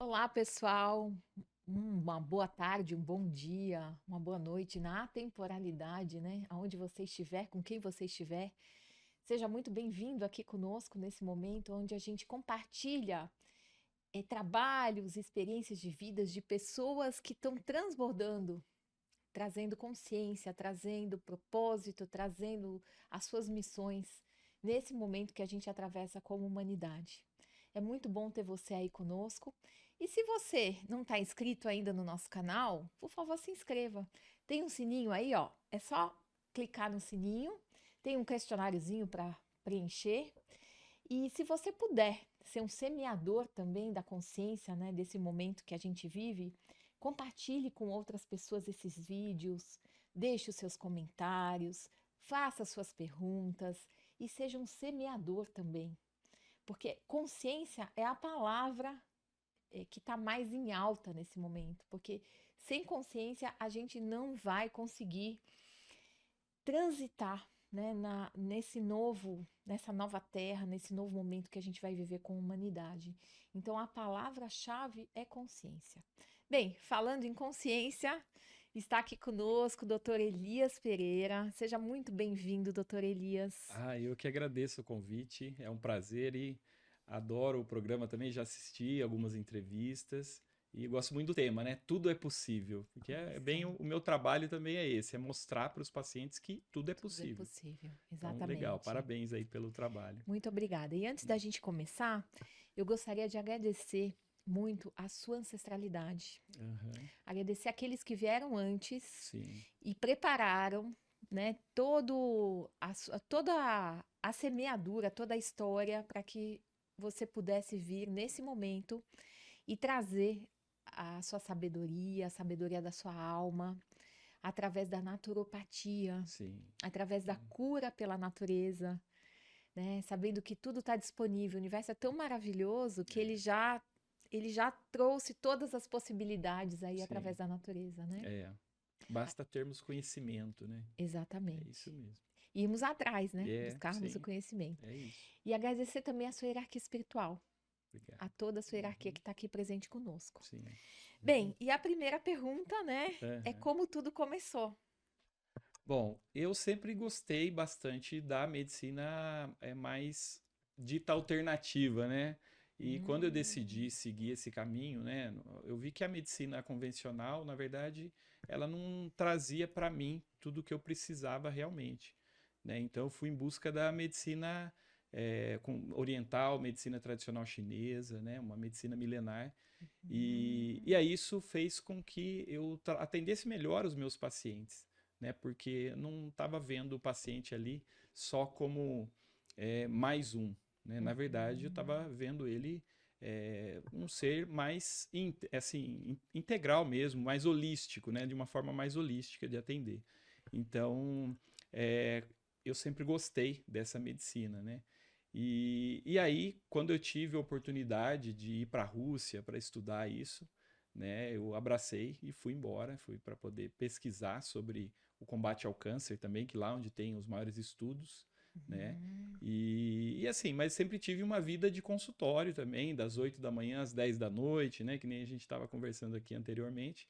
Olá, pessoal. Uma boa tarde, um bom dia, uma boa noite na atemporalidade, né? Aonde você estiver, com quem você estiver. Seja muito bem-vindo aqui conosco nesse momento onde a gente compartilha trabalhos, experiências de vidas de pessoas que estão transbordando, trazendo consciência, trazendo propósito, trazendo as suas missões nesse momento que a gente atravessa como humanidade. É muito bom ter você aí conosco. E se você não está inscrito ainda no nosso canal, por favor, se inscreva. Tem um sininho aí, ó. É só clicar no sininho. Tem um questionáriozinho para preencher. E se você puder ser um semeador também da consciência, né, desse momento que a gente vive, compartilhe com outras pessoas esses vídeos, deixe os seus comentários, faça suas perguntas e seja um semeador também. Porque consciência é a palavra que está mais em alta nesse momento. Porque sem consciência a gente não vai conseguir transitar, né, nessa nova terra, nesse novo momento que a gente vai viver com a humanidade. Então a palavra-chave é consciência. Bem, falando em consciência, está aqui conosco o Dr. Elias Pereira. Seja muito bem-vindo, Dr. Elias. Eu que agradeço o convite, é um prazer e adoro o programa também, já assisti algumas entrevistas e gosto muito do tema, né? Tudo é possível, porque é Isso, bem o meu trabalho também é esse, é mostrar para os pacientes que tudo é tudo é possível. possível, Então, legal, exatamente. parabéns aí pelo trabalho. Muito obrigada. E antes da gente começar, eu gostaria de agradecer muito a sua ancestralidade. Aham, Agradecer aqueles que vieram antes sim, e prepararam, né, toda a semeadura, toda a história para que você pudesse vir nesse momento e trazer a sua sabedoria, a sabedoria da sua alma, através da naturopatia, sim. através da cura pela natureza, né? Sabendo que tudo está disponível. O universo é tão maravilhoso que ele já trouxe todas as possibilidades aí Sim, através da natureza, né? é. Ah, Basta termos conhecimento, né? É isso exatamente. mesmo. Irmos atrás, né? É, Buscarmos o sim, conhecimento. é isso. E agradecer também a sua hierarquia espiritual, a Obrigado. toda a sua hierarquia Uhum, que está aqui presente conosco. sim. Bem, e a primeira pergunta, né, é Aham. como tudo começou. Bom, eu sempre gostei bastante da medicina mais dita alternativa, né? E quando eu Hum, decidi seguir esse caminho, né, eu vi que a medicina convencional, na verdade, ela não trazia para mim tudo o que eu precisava realmente, né? Então eu fui em busca da medicina oriental, medicina tradicional chinesa, né? Uma medicina milenar. E hum, aí isso fez com que eu atendesse melhor os meus pacientes, né? Porque eu não estava vendo o paciente ali só como mais um, né? Na verdade, eu estava uhum. vendo ele um ser mais assim, integral mesmo, mais holístico, né? De uma forma mais holística de atender. Então, é, eu sempre gostei dessa medicina, né? E aí, quando eu tive a oportunidade de ir para a Rússia para estudar isso, né, eu abracei e fui embora, fui para poder pesquisar sobre o combate ao câncer também, que lá onde tem os maiores estudos, né? Uhum. E assim, mas sempre tive uma vida de consultório também, das 8 da manhã às 10 da noite, né? Que nem a gente estava conversando aqui anteriormente.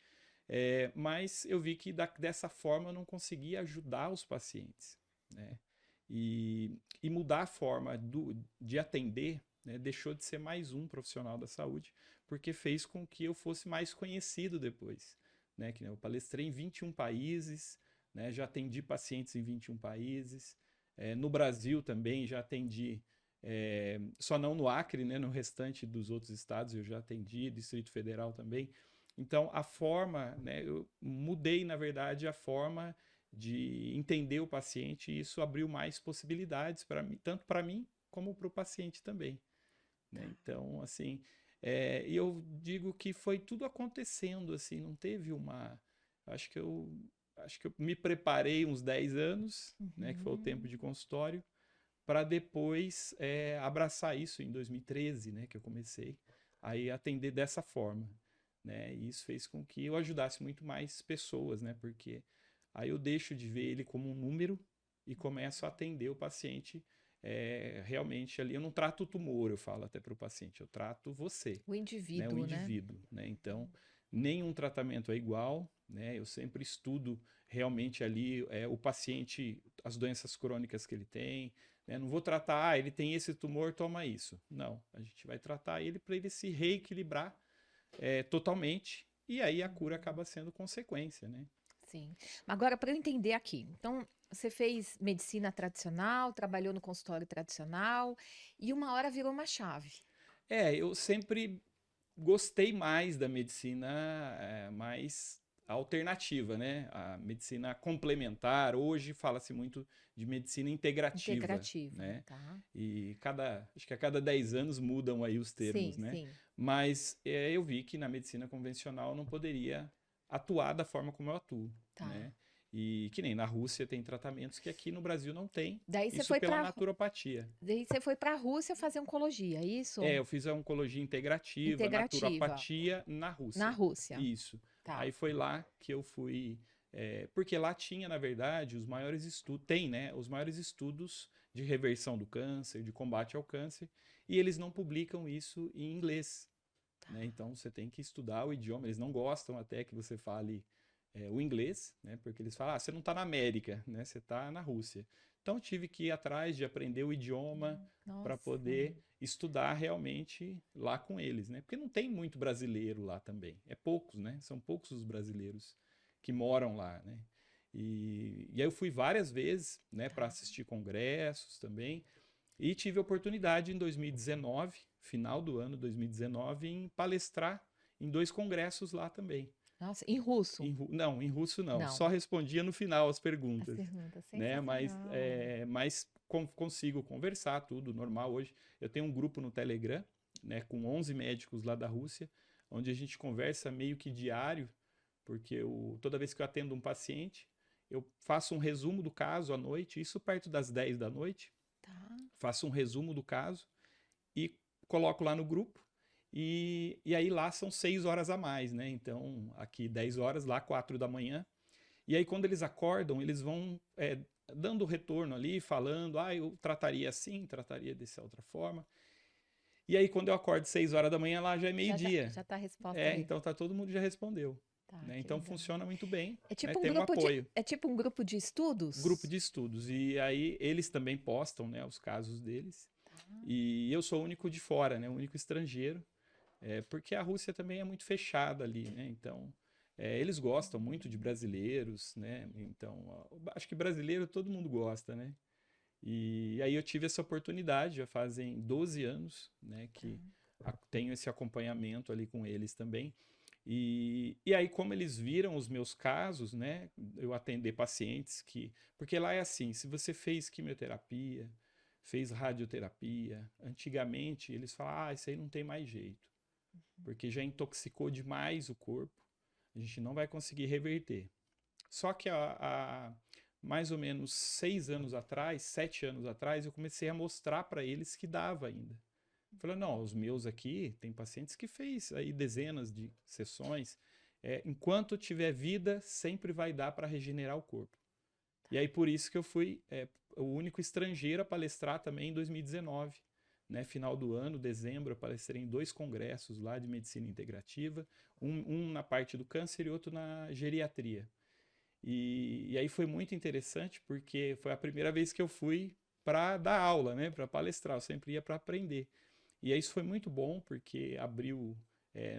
Mas eu vi que dessa forma eu não conseguia ajudar os pacientes, né? E mudar a forma de atender, né, deixou de ser mais um profissional da saúde, porque fez com que eu fosse mais conhecido depois. Né, que eu palestrei em 21 países, né, já atendi pacientes em 21 países. No Brasil também já atendi, só não no Acre, né, no restante dos outros estados eu já atendi, Distrito Federal também. Então, a forma, né, eu mudei, na verdade, a forma de entender o paciente e isso abriu mais possibilidades para mim, tanto para mim como para o paciente também. Tá. Né? Então, assim, e eu digo que foi tudo acontecendo, assim, não teve uma. Acho que eu, acho que eu me preparei uns 10 anos, né, que foi o tempo de Uhum. consultório, para depois abraçar isso em 2013, né, que eu comecei a atender dessa forma. Né? E isso fez com que eu ajudasse muito mais pessoas, né? Porque aí eu deixo de ver ele como um número e começo a atender o paciente realmente ali, eu não trato o tumor, eu falo até para o paciente, eu trato você, O né, o indivíduo, né? indivíduo, né? Então, nenhum tratamento é igual, né? Eu sempre estudo realmente ali o paciente, as doenças crônicas que ele tem, né? Não vou tratar, ele tem esse tumor, toma isso. Não, a gente vai tratar ele para ele se reequilibrar totalmente, e aí a cura acaba sendo consequência, né? Sim. Agora, para eu entender aqui, então, você fez medicina tradicional, trabalhou no consultório tradicional e uma hora virou uma chave. Eu sempre gostei mais da medicina mais alternativa, né? A medicina complementar. Hoje fala-se muito de medicina integrativa, Integrativa, né? tá? E acho que a cada 10 anos mudam aí os termos, Sim, né? sim, Mas eu vi que na medicina convencional eu não poderia atuar da forma como eu atuo, tá. né? E que nem na Rússia tem tratamentos que aqui no Brasil não tem, Daí você isso foi pela para naturopatia. daí você foi para a Rússia fazer oncologia, é isso? Eu fiz a oncologia integrativa, Integrativa naturopatia na na Rússia. Rússia. Isso. Tá. Aí foi lá que eu fui. Porque lá tinha, na verdade, os maiores estudos. Tem, né? Os maiores estudos de reversão do câncer, de combate ao câncer. E eles não publicam isso em inglês, né? Então você tem que estudar o idioma. Eles não gostam até que você fale o inglês, né? Porque eles falam, você não está na América, né? Você está na Rússia. Então eu tive que ir atrás de aprender o idioma para Nossa. poder estudar realmente lá com eles, né? Porque não tem muito brasileiro lá também. É poucos, né? São poucos os brasileiros que moram lá, né? E aí eu fui várias vezes, né, para Tá. assistir congressos também. E tive a oportunidade em 2019, final do ano 2019, em palestrar em 2 congressos lá também. Nossa, em russo? Não, em russo não. Não. Só respondia no final as As perguntas, perguntas, né? Mas, sensacional. consigo conversar tudo normal hoje. Eu tenho um grupo no Telegram, né, com 11 médicos lá da Rússia, onde a gente conversa meio que diário, porque toda vez que eu atendo um paciente, eu faço um resumo do caso à noite, isso perto das 10 da noite, Tá. faço um resumo do caso e coloco lá no grupo. E aí lá são 6 horas a mais, né? Então, aqui 10 horas, lá 4 da manhã. E aí, quando eles acordam, eles vão dando retorno ali, falando, eu trataria assim, trataria dessa outra forma. E aí, quando eu acordo 6 horas da manhã, lá já é meio-dia. Já tá a resposta ali. Então tá todo mundo já respondeu. Tá, Né? que Então legal. funciona muito bem, É né? tipo um Tem um grupo de, apoio. é tipo um grupo de Grupo estudos? de estudos. E aí eles também postam, né, os casos deles. Tá. E eu sou o único de fora, né? O único estrangeiro. Porque a Rússia também é muito fechada ali, né? Então, eles gostam muito de brasileiros, né? Então, acho que brasileiro todo mundo gosta, né? E aí eu tive essa oportunidade, já fazem 12 anos, né? Tá. Que tenho esse acompanhamento ali com eles também. E aí, como eles viram os meus casos, né? Eu atender pacientes que... Porque lá é assim, se você fez quimioterapia, fez radioterapia, antigamente eles falavam, isso aí não tem mais jeito porque já intoxicou demais o corpo, a gente não vai conseguir reverter. Só que há mais ou menos 6 anos atrás, 7 anos atrás, eu comecei a mostrar para eles que dava ainda. Falei, não, os meus aqui, tem pacientes que fez aí dezenas de sessões, enquanto tiver vida, sempre vai dar para regenerar o corpo. E aí por isso que eu fui o único estrangeiro a palestrar também em 2019. Né, final do ano, dezembro, eu palestrei em 2 congressos lá de medicina integrativa, um na parte do câncer e outro na geriatria. E aí foi muito interessante porque foi a primeira vez que eu fui para dar aula, né, para palestrar, eu sempre ia para aprender. E aí isso foi muito bom porque abriu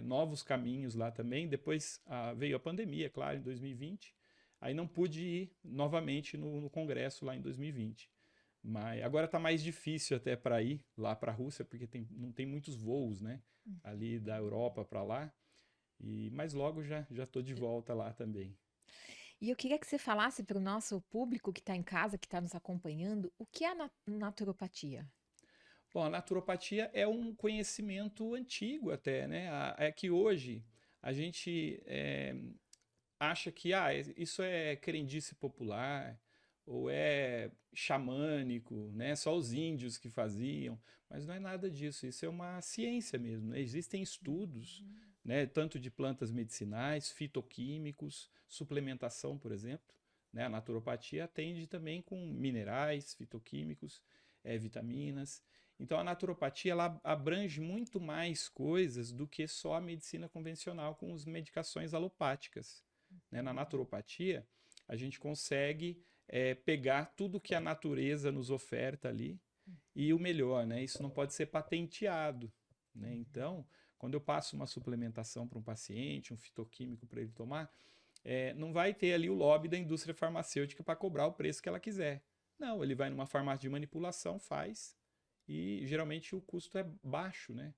novos caminhos lá também. Depois veio a pandemia, claro, em 2020. Aí não pude ir novamente no congresso lá em 2020. Mas agora está mais difícil até para ir lá para a Rússia, porque não tem muitos voos, né? Ali da Europa para lá. Mas logo já estou de volta lá também. E eu queria que você falasse para o nosso público que está em casa, que está nos acompanhando, o que é a naturopatia? Bom, a naturopatia é um conhecimento antigo até, né? É que hoje a gente acha que isso é crendice popular ou é xamânico, né? Só os índios que faziam, mas não é nada disso. Isso é uma ciência mesmo, né? Existem estudos, né? Tanto de plantas medicinais, fitoquímicos, suplementação, por exemplo. Né? A naturopatia atende também com minerais, fitoquímicos. vitaminas. Então a naturopatia ela abrange muito mais coisas do que só a medicina convencional com as medicações alopáticas. Né? Na naturopatia, a gente consegue pegar tudo que a natureza nos oferta ali e o melhor, né? Isso não pode ser patenteado. Né? Então, quando eu passo uma suplementação para um paciente, um fitoquímico para ele tomar, não vai ter ali o lobby da indústria farmacêutica para cobrar o preço que ela quiser. Não, ele vai numa farmácia de manipulação, faz, e geralmente o custo é baixo, né?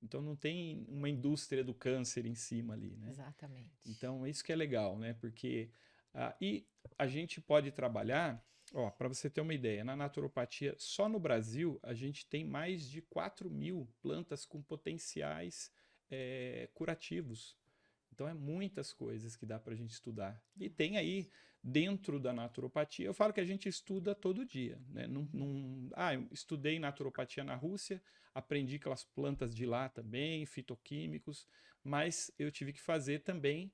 Então não tem uma indústria do câncer em cima ali, né? Exatamente. Então isso que é legal, né? Porque e a gente pode trabalhar, para você ter uma ideia, na naturopatia, só no Brasil, a gente tem mais de 4.000 plantas com potenciais curativos. Então, é muitas coisas que dá para a gente estudar. E tem aí, dentro da naturopatia, eu falo que a gente estuda todo dia. Né? Eu estudei naturopatia na Rússia, aprendi aquelas plantas de lá também, fitoquímicos, mas eu tive que fazer também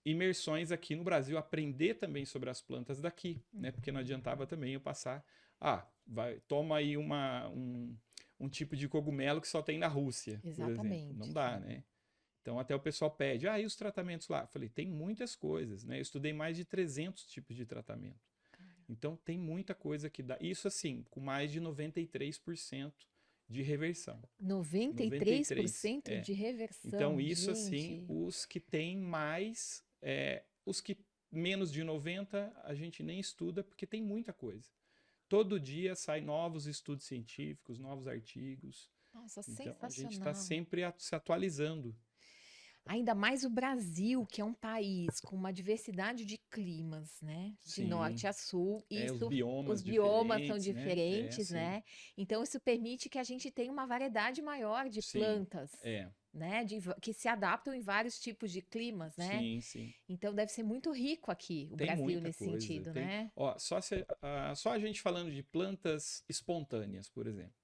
imersões aqui no Brasil, aprender também sobre as plantas daqui, né? Porque não adiantava também eu passar, toma aí um tipo de cogumelo que só tem na Rússia, por exemplo. Não dá, né? Então até o pessoal pede, e os tratamentos lá? Eu falei, tem muitas coisas, né? Eu estudei mais de 300 tipos de tratamento. Então tem muita coisa que dá. Isso assim, com mais de 93% de reversão. 93% de reversão. Então isso gente. assim, os que têm mais, os que menos de 90 a gente nem estuda porque tem muita coisa. Todo dia saem novos estudos científicos, novos artigos. Nossa, então, sensacional. A gente está sempre se atualizando. Ainda mais o Brasil, que é um país com uma diversidade de climas, né? De Sim. norte a sul. Os biomas são diferentes, né? Então, isso permite que a gente tenha uma variedade maior de plantas, né? Que se adaptam em vários tipos de climas, né? Sim, sim. Então, deve ser muito rico aqui, o Brasil, nesse sentido, né? Só a gente falando de plantas espontâneas, por exemplo,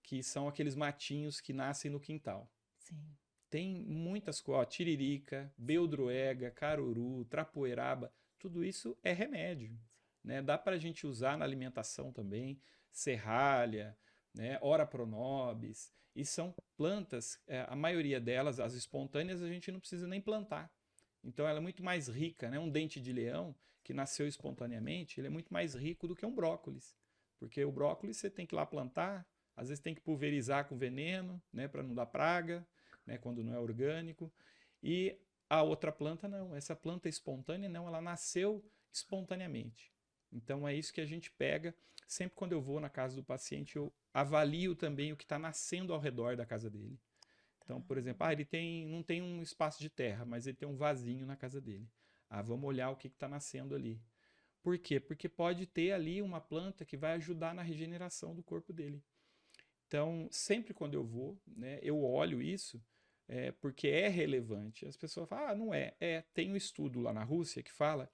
que são aqueles matinhos que nascem no quintal. Sim. Tem muitas coisas, tiririca, beldroega, caruru, trapoeraba, tudo isso é remédio. Né? Dá para a gente usar na alimentação também, serralha, né? Ora pronobis, e são plantas, a maioria delas, as espontâneas, a gente não precisa nem plantar. Então ela é muito mais rica, né? Um dente de leão que nasceu espontaneamente, ele é muito mais rico do que um brócolis, porque o brócolis você tem que ir lá plantar, às vezes tem que pulverizar com veneno, né? Para não dar praga. Né, quando não é orgânico, e a outra planta não, essa planta espontânea não, ela nasceu espontaneamente. Então é isso que a gente pega, sempre quando eu vou na casa do paciente, eu avalio também o que está nascendo ao redor da casa dele. Então, por exemplo, ele não tem um espaço de terra, mas ele tem um vasinho na casa dele. Vamos olhar o que está nascendo ali. Por quê? Porque pode ter ali uma planta que vai ajudar na regeneração do corpo dele. Então, sempre quando eu vou, né, eu olho isso, porque é relevante. As pessoas falam, não é. Tem um estudo lá na Rússia que fala,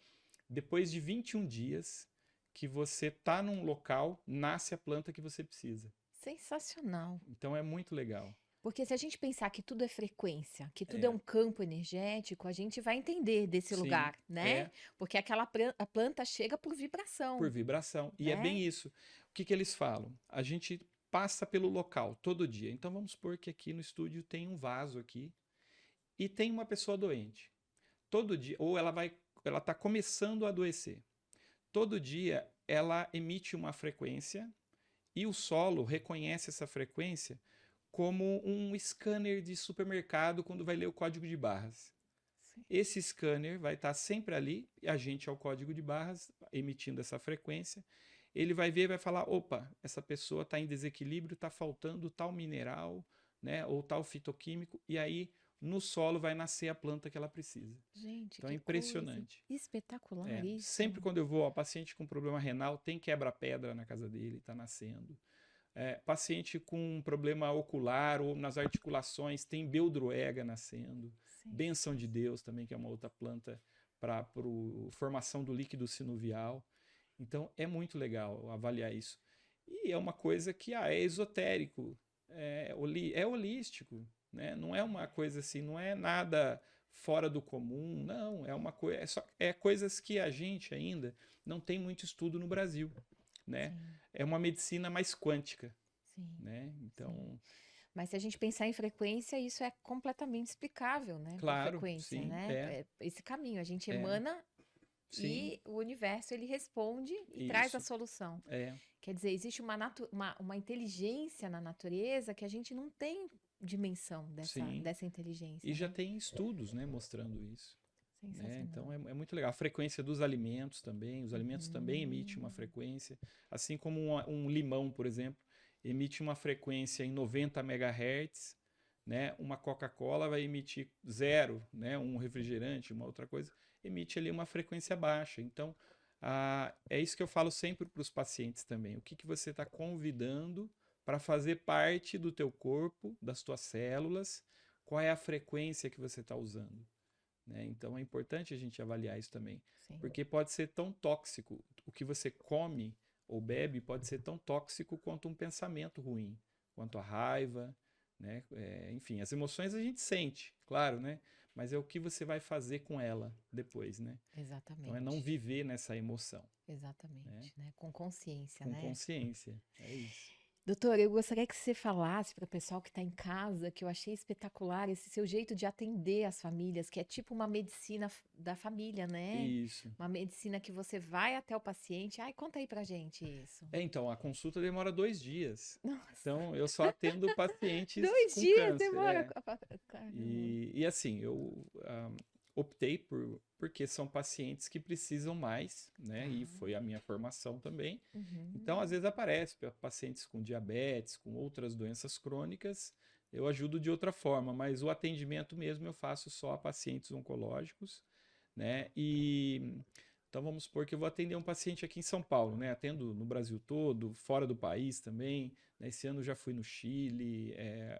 depois de 21 dias que você está num local, nasce a planta que você precisa. Sensacional. Então é muito legal. Porque se a gente pensar que tudo é frequência, que tudo é um campo energético, a gente vai entender desse lugar, né? Porque a planta chega por vibração. Por vibração. E é bem isso. O que eles falam? A gente passa pelo local todo dia. Então vamos supor que aqui no estúdio tem um vaso aqui e tem uma pessoa doente. Todo dia, ou ela está começando a adoecer. Todo dia ela emite uma frequência e o solo reconhece essa frequência como um scanner de supermercado quando vai ler o código de barras. Sim. Esse scanner vai estar sempre ali, e a gente é o código de barras, emitindo essa frequência. Ele vai ver e vai falar, opa, essa pessoa está em desequilíbrio, está faltando tal mineral, né, ou tal fitoquímico, e aí no solo vai nascer a planta que ela precisa. Gente, então é impressionante. Espetacular isso. Sempre quando eu vou, paciente com problema renal, tem quebra-pedra na casa dele, está nascendo. Paciente com problema ocular ou nas articulações, tem beldroega nascendo. Sim. Bênção de Deus também, que é uma outra planta para a formação do líquido sinovial. Então, é muito legal avaliar isso. E é uma coisa que é esotérico, é holístico, né? Não é uma coisa assim, não é nada fora do comum, não. É uma coisa, coisas que a gente ainda não tem muito estudo no Brasil. né? sim, É uma medicina mais quântica, sim, né? sim. Então, Mas se a gente pensar em frequência, isso é completamente explicável, né? Por claro, frequência, sim, né? Esse caminho, a gente é, emana sim, e o universo ele responde e traz a isso, solução. é. Quer dizer, existe uma inteligência na natureza que a gente não tem dimensão Sim. dessa E inteligência, já né? tem estudos, né, mostrando isso. Né? Então Sensacional. é muito legal. A frequência dos alimentos também. Os alimentos também emitem uma Uhum. frequência. Assim como um limão, por exemplo, emite uma frequência em 90 megahertz. Né? Uma Coca-Cola vai emitir zero, né? Um refrigerante, uma outra coisa, emite ali uma frequência baixa. Então, é isso que eu falo sempre para os pacientes também. O que, que você está convidando para fazer parte do teu corpo, das tuas células, qual é a frequência que você está usando. Né? Então é importante a gente avaliar isso também, Sim. porque pode ser tão tóxico, o que você come ou bebe pode ser tão tóxico quanto um pensamento ruim, quanto a raiva, né? Enfim, as emoções a gente sente, claro, né? Mas é o que você vai fazer com ela depois, né? Então é não Exatamente. viver nessa emoção, né? Exatamente, né? Com consciência, Com né? consciência, é isso. Doutor, eu gostaria que você falasse para o pessoal que está em casa, que eu achei espetacular esse seu jeito de atender as famílias, que é tipo uma medicina da família, né? Isso. Uma medicina que você vai até o paciente. Ai, conta aí pra gente isso. Então, a consulta demora 2 dias. Nossa, Então, eu só atendo pacientes dois com dias câncer. demora. Caramba. E assim, eu optei porque são pacientes que precisam mais, né? Tá. E foi a minha formação também. Então, às Uhum. vezes aparece pacientes com diabetes, com outras doenças crônicas, eu ajudo de outra forma, mas o atendimento mesmo eu faço só a pacientes oncológicos, né? E então vamos supor que eu vou atender um paciente aqui em São Paulo, né? Atendo no Brasil todo, fora do país também. Né? Esse ano já fui no Chile,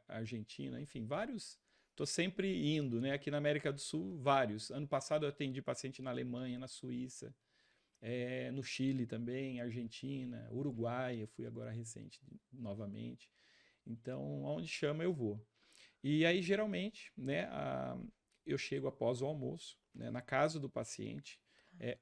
Argentina, enfim, vários. Estou sempre indo, né? Aqui na América do Sul, vários. Ano passado eu atendi paciente na Alemanha, na Suíça, no Chile também, Argentina, Uruguai, eu fui agora recente novamente. Então, aonde chama eu vou. E aí, geralmente, né, eu chego após o almoço, né, na casa do paciente,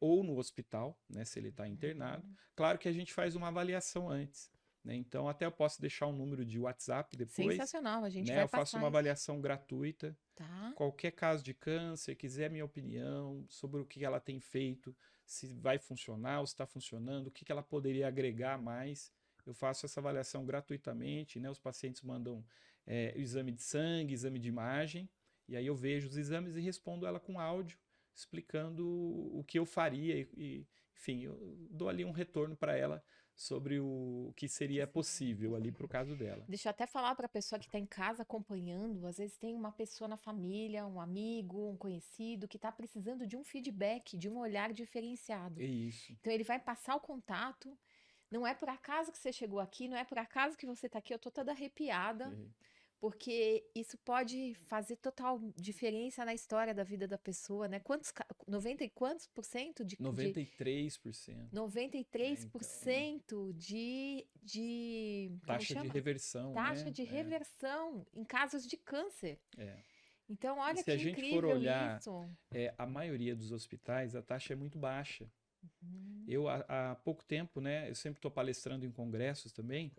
ou no hospital, né, se ele está internado. Uhum. Claro que a gente faz uma avaliação antes. Né, então, até eu posso deixar um número de WhatsApp depois. Sensacional, a gente Né, vai eu faço uma passar isso. avaliação gratuita. Tá? Qualquer caso de câncer, quiser minha opinião sobre o que ela tem feito, se vai funcionar, ou se está funcionando, o que ela poderia agregar mais. Eu faço essa avaliação gratuitamente, né? Os pacientes mandam o exame de sangue, exame de imagem, e aí eu vejo os exames e respondo ela com áudio, explicando o que eu faria enfim, eu dou ali um retorno para ela sobre o que seria possível ali para o caso dela. Deixa eu até falar para a pessoa que está em casa acompanhando. Às vezes tem uma pessoa na família, um amigo, um conhecido que está precisando de um feedback, de um olhar diferenciado. É isso. Então ele vai passar o contato. Não é por acaso que você chegou aqui, não é por acaso que você está aqui. Eu tô toda arrepiada, porque isso pode fazer total diferença na história da vida da pessoa, né? 90 e quantos por cento de 93%. 93% Então, como taxa de chama? reversão, Taxa né? de reversão em casos de câncer. É. Então, E olha se a que gente for incrível olhar, isso. a maioria dos hospitais, a taxa é muito baixa. Uhum. Eu, há pouco tempo, né, eu sempre estou palestrando em congressos também,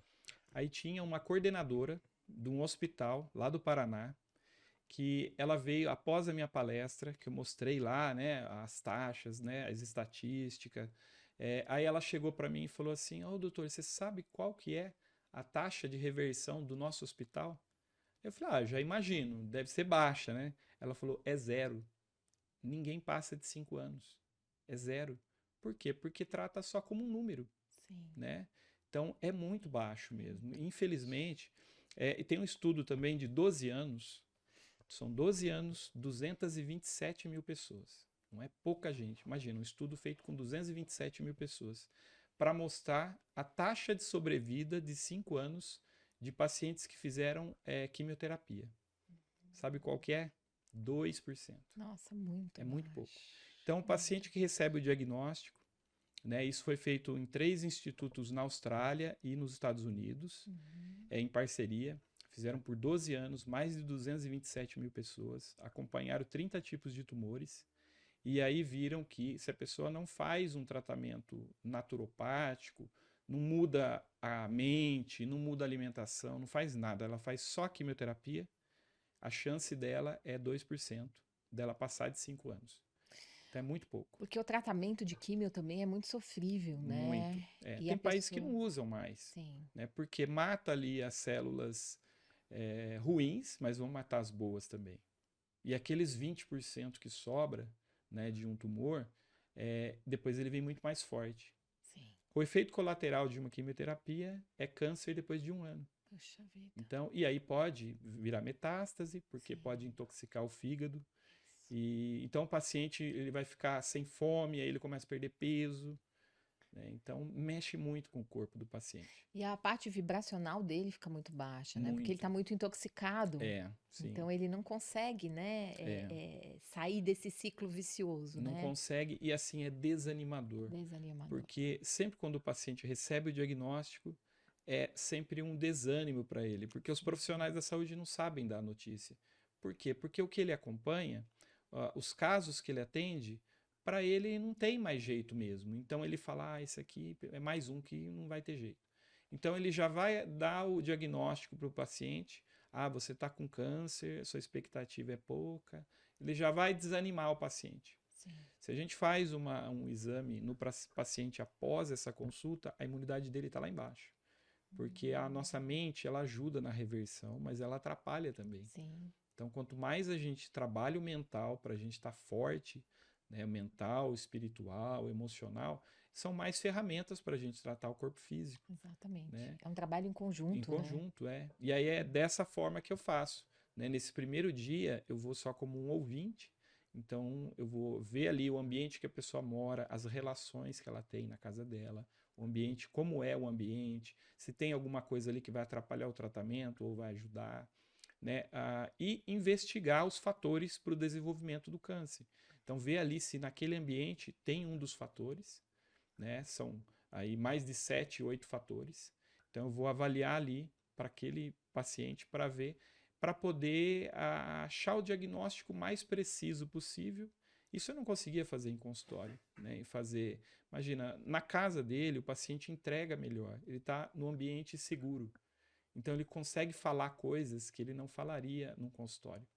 aí tinha uma coordenadora de um hospital lá do Paraná, que ela veio após a minha palestra, que eu mostrei lá, né, as taxas, né, as estatísticas. Aí ela chegou para mim e falou assim: "Ô, doutor, você sabe qual que é a taxa de reversão do nosso hospital?" Eu falei: "Ah, já imagino, deve ser baixa, né?" Ela falou: "É zero. Ninguém passa de 5 anos. É zero. Por quê? Porque trata só como um número, Sim, né? Então é muito baixo mesmo. muito. Infelizmente, e tem um estudo também de 12 anos. São 12 anos, 227 mil pessoas. Não é pouca gente. Imagina, um estudo feito com 227 mil pessoas para mostrar a taxa de sobrevida de 5 anos de pacientes que fizeram quimioterapia. Sabe qual que é? 2%. Nossa, muito É muito pouco. baixo. Então, o Muito. paciente que recebe o diagnóstico, né, isso foi feito em 3 institutos na Austrália e nos Estados Unidos, Uhum. em parceria. Fizeram por 12 anos, mais de 227 mil pessoas, acompanharam 30 tipos de tumores, e aí viram que se a pessoa não faz um tratamento naturopático, não muda a mente, não muda a alimentação, não faz nada. Ela faz só quimioterapia. A chance dela é 2% dela passar de 5 anos. Então é muito pouco. Porque o tratamento de químio também é muito sofrível, Muito. né? E a Tem países que pessoa. não usam mais, Sim, né? Porque mata ali as células ruins, mas vão matar as boas também. E aqueles 20% que sobra, né, de um tumor, depois ele vem muito mais forte. sim. O efeito colateral de uma quimioterapia é câncer depois de 1 ano. Puxa vida. Então, e aí pode virar metástase, porque Sim. pode intoxicar o fígado. Isso. Então o paciente ele vai ficar sem fome, aí ele começa a perder peso, né? Então mexe muito com o corpo do paciente. E a parte vibracional dele fica muito baixa, né? Porque ele Muito. está muito intoxicado. Sim. Então ele não consegue, né, sair desse ciclo vicioso, Não né? consegue, e assim é desanimador. Desanimador. Porque sempre quando o paciente recebe o diagnóstico, é sempre um desânimo para ele, porque os profissionais da saúde não sabem dar a notícia. Por quê? Porque o que ele acompanha, os casos que ele atende, para ele não tem mais jeito mesmo. Então ele fala, esse aqui é mais um que não vai ter jeito. Então ele já vai dar o diagnóstico para o paciente, você está com câncer, sua expectativa é pouca, ele já vai desanimar o paciente. Sim. Se a gente faz um exame no paciente após essa consulta, a imunidade dele está lá embaixo. Porque a nossa mente, ela ajuda na reversão, mas ela atrapalha também. Sim. Então, quanto mais a gente trabalha o mental para a gente estar forte, né, mental, espiritual, emocional, são mais ferramentas para a gente tratar o corpo físico. Exatamente. Né? É um trabalho em conjunto, Em conjunto, E aí é dessa forma que eu faço. Né? Nesse primeiro dia, eu vou só como um ouvinte. Então, eu vou ver ali o ambiente que a pessoa mora, as relações que ela tem na casa dela, o ambiente, como é o ambiente, se tem alguma coisa ali que vai atrapalhar o tratamento ou vai ajudar, né? E investigar os fatores para o desenvolvimento do câncer. Então, ver ali se naquele ambiente tem um dos fatores, né? São aí mais de 7, 8 fatores. Então, eu vou avaliar ali para aquele paciente para ver, para poder achar o diagnóstico mais preciso possível. Isso eu não conseguia fazer em consultório, né? E fazer, imagina, na casa dele o paciente entrega melhor, ele está no ambiente seguro. Então ele consegue falar coisas que ele não falaria no consultório.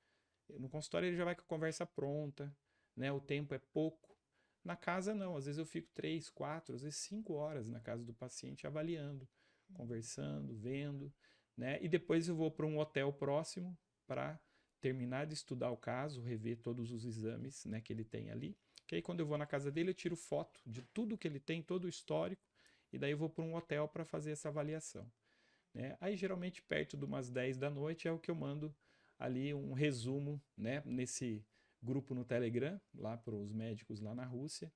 No consultório ele já vai com a conversa pronta, né? O tempo é pouco. Na casa não, às vezes eu fico 3, 4, às vezes 5 horas na casa do paciente avaliando, conversando, vendo, né? E depois eu vou para um hotel próximo para terminar de estudar o caso, rever todos os exames, né, que ele tem ali. Que aí quando eu vou na casa dele eu tiro foto de tudo que ele tem, todo o histórico, e daí eu vou para um hotel para fazer essa avaliação. Né? Aí geralmente perto de umas 10 da noite é o que eu mando ali um resumo, né, nesse grupo no Telegram, lá para os médicos lá na Rússia.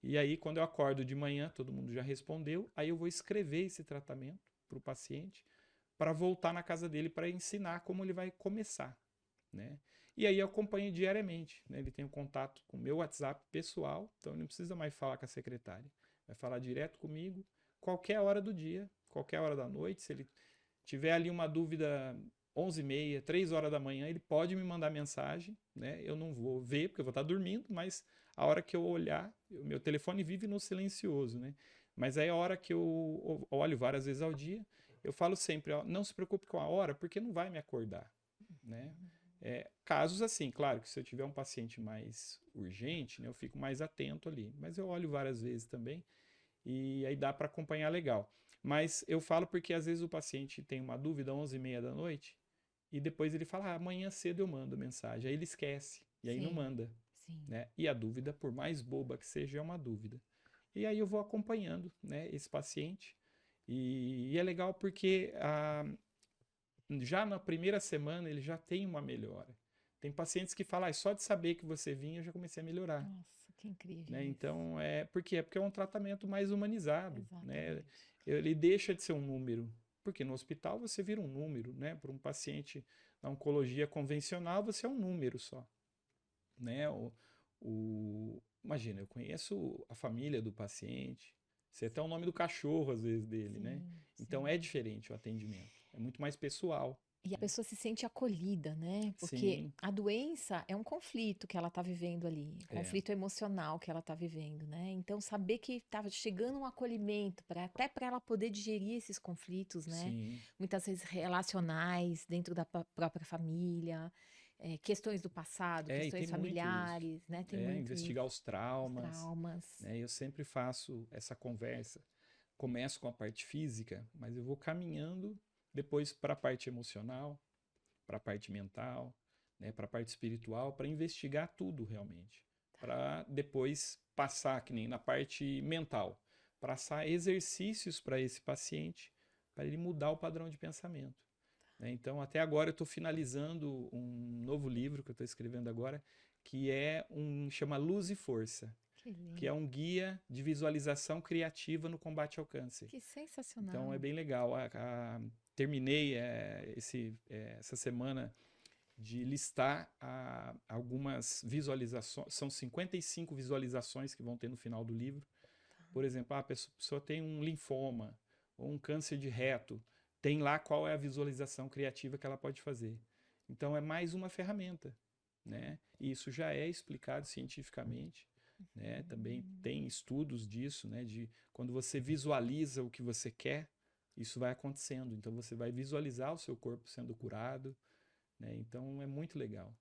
E aí quando eu acordo de manhã, todo mundo já respondeu, aí eu vou escrever esse tratamento para o paciente para voltar na casa dele para ensinar como ele vai começar. Né? E aí eu acompanho diariamente. Né? Ele tem um contato com o meu WhatsApp pessoal, então ele não precisa mais falar com a secretária. Vai falar direto comigo, qualquer hora do dia, qualquer hora da noite. Se ele tiver ali uma dúvida 11h30, 3 horas da manhã, ele pode me mandar mensagem. Né? Eu não vou ver, porque eu vou estar dormindo, mas a hora que eu olhar, o meu telefone vive no silencioso. Né? Mas aí a hora que eu olho várias vezes ao dia, eu falo sempre, não se preocupe com a hora, porque não vai me acordar. Né? Casos assim, claro que se eu tiver um paciente mais urgente, né, eu fico mais atento ali, mas eu olho várias vezes também e aí dá para acompanhar legal. Mas eu falo porque às vezes o paciente tem uma dúvida 11h30 da noite e depois ele fala, amanhã cedo eu mando mensagem, aí ele esquece e aí não manda. Sim. Né? E a dúvida, por mais boba que seja, é uma dúvida. E aí eu vou acompanhando, né, esse paciente e é legal porque já na primeira semana ele já tem uma melhora. Tem pacientes que falam, só de saber que você vinha eu já comecei a melhorar. Nossa, que incrível. Né? Isso. Então, por quê? É porque é um tratamento mais humanizado. Né? Exatamente. Ele deixa de ser um número. Porque no hospital você vira um número. Né? Para um paciente na oncologia convencional, você é um número só. Né? Imagina, eu conheço a família do paciente, sei até o nome do cachorro, às vezes, dele. Sim, Né? sim. Então, é diferente o atendimento. É muito mais pessoal. E a pessoa se sente acolhida, né? Porque Sim, a doença é um conflito que ela está vivendo ali, um é, conflito emocional que ela está vivendo, né? Então, saber que estava chegando um acolhimento, até para ela poder digerir esses conflitos, né? sim. Muitas vezes relacionais, dentro da própria família, questões do passado, É, e tem questões muito isso. familiares, né? Tem É, muito isso, investigar os os traumas, traumas. né? Eu sempre faço essa conversa. Começo com a parte física, mas eu vou caminhando depois para a parte emocional, para a parte mental, né? Para a parte espiritual, para investigar tudo realmente. Para depois passar, que nem na parte mental, passar exercícios para esse paciente, para ele mudar o padrão de pensamento. Né? Então, até agora eu estou finalizando um novo livro que eu estou escrevendo agora, que chama Luz e Força, Que que é lindo, um guia de visualização criativa no combate ao câncer. que Então é sensacional. bem legal. Terminei essa semana de listar algumas visualizações, são 55 visualizações que vão ter no final do livro. Por exemplo, a pessoa tem um linfoma ou um câncer de reto, tem lá qual é a visualização criativa que ela pode fazer. Então é mais uma ferramenta, né? E isso já é explicado cientificamente, né? Também tem estudos disso, né? De quando você visualiza o que você quer, isso vai acontecendo. Então você vai visualizar o seu corpo sendo curado, né? Então é muito legal.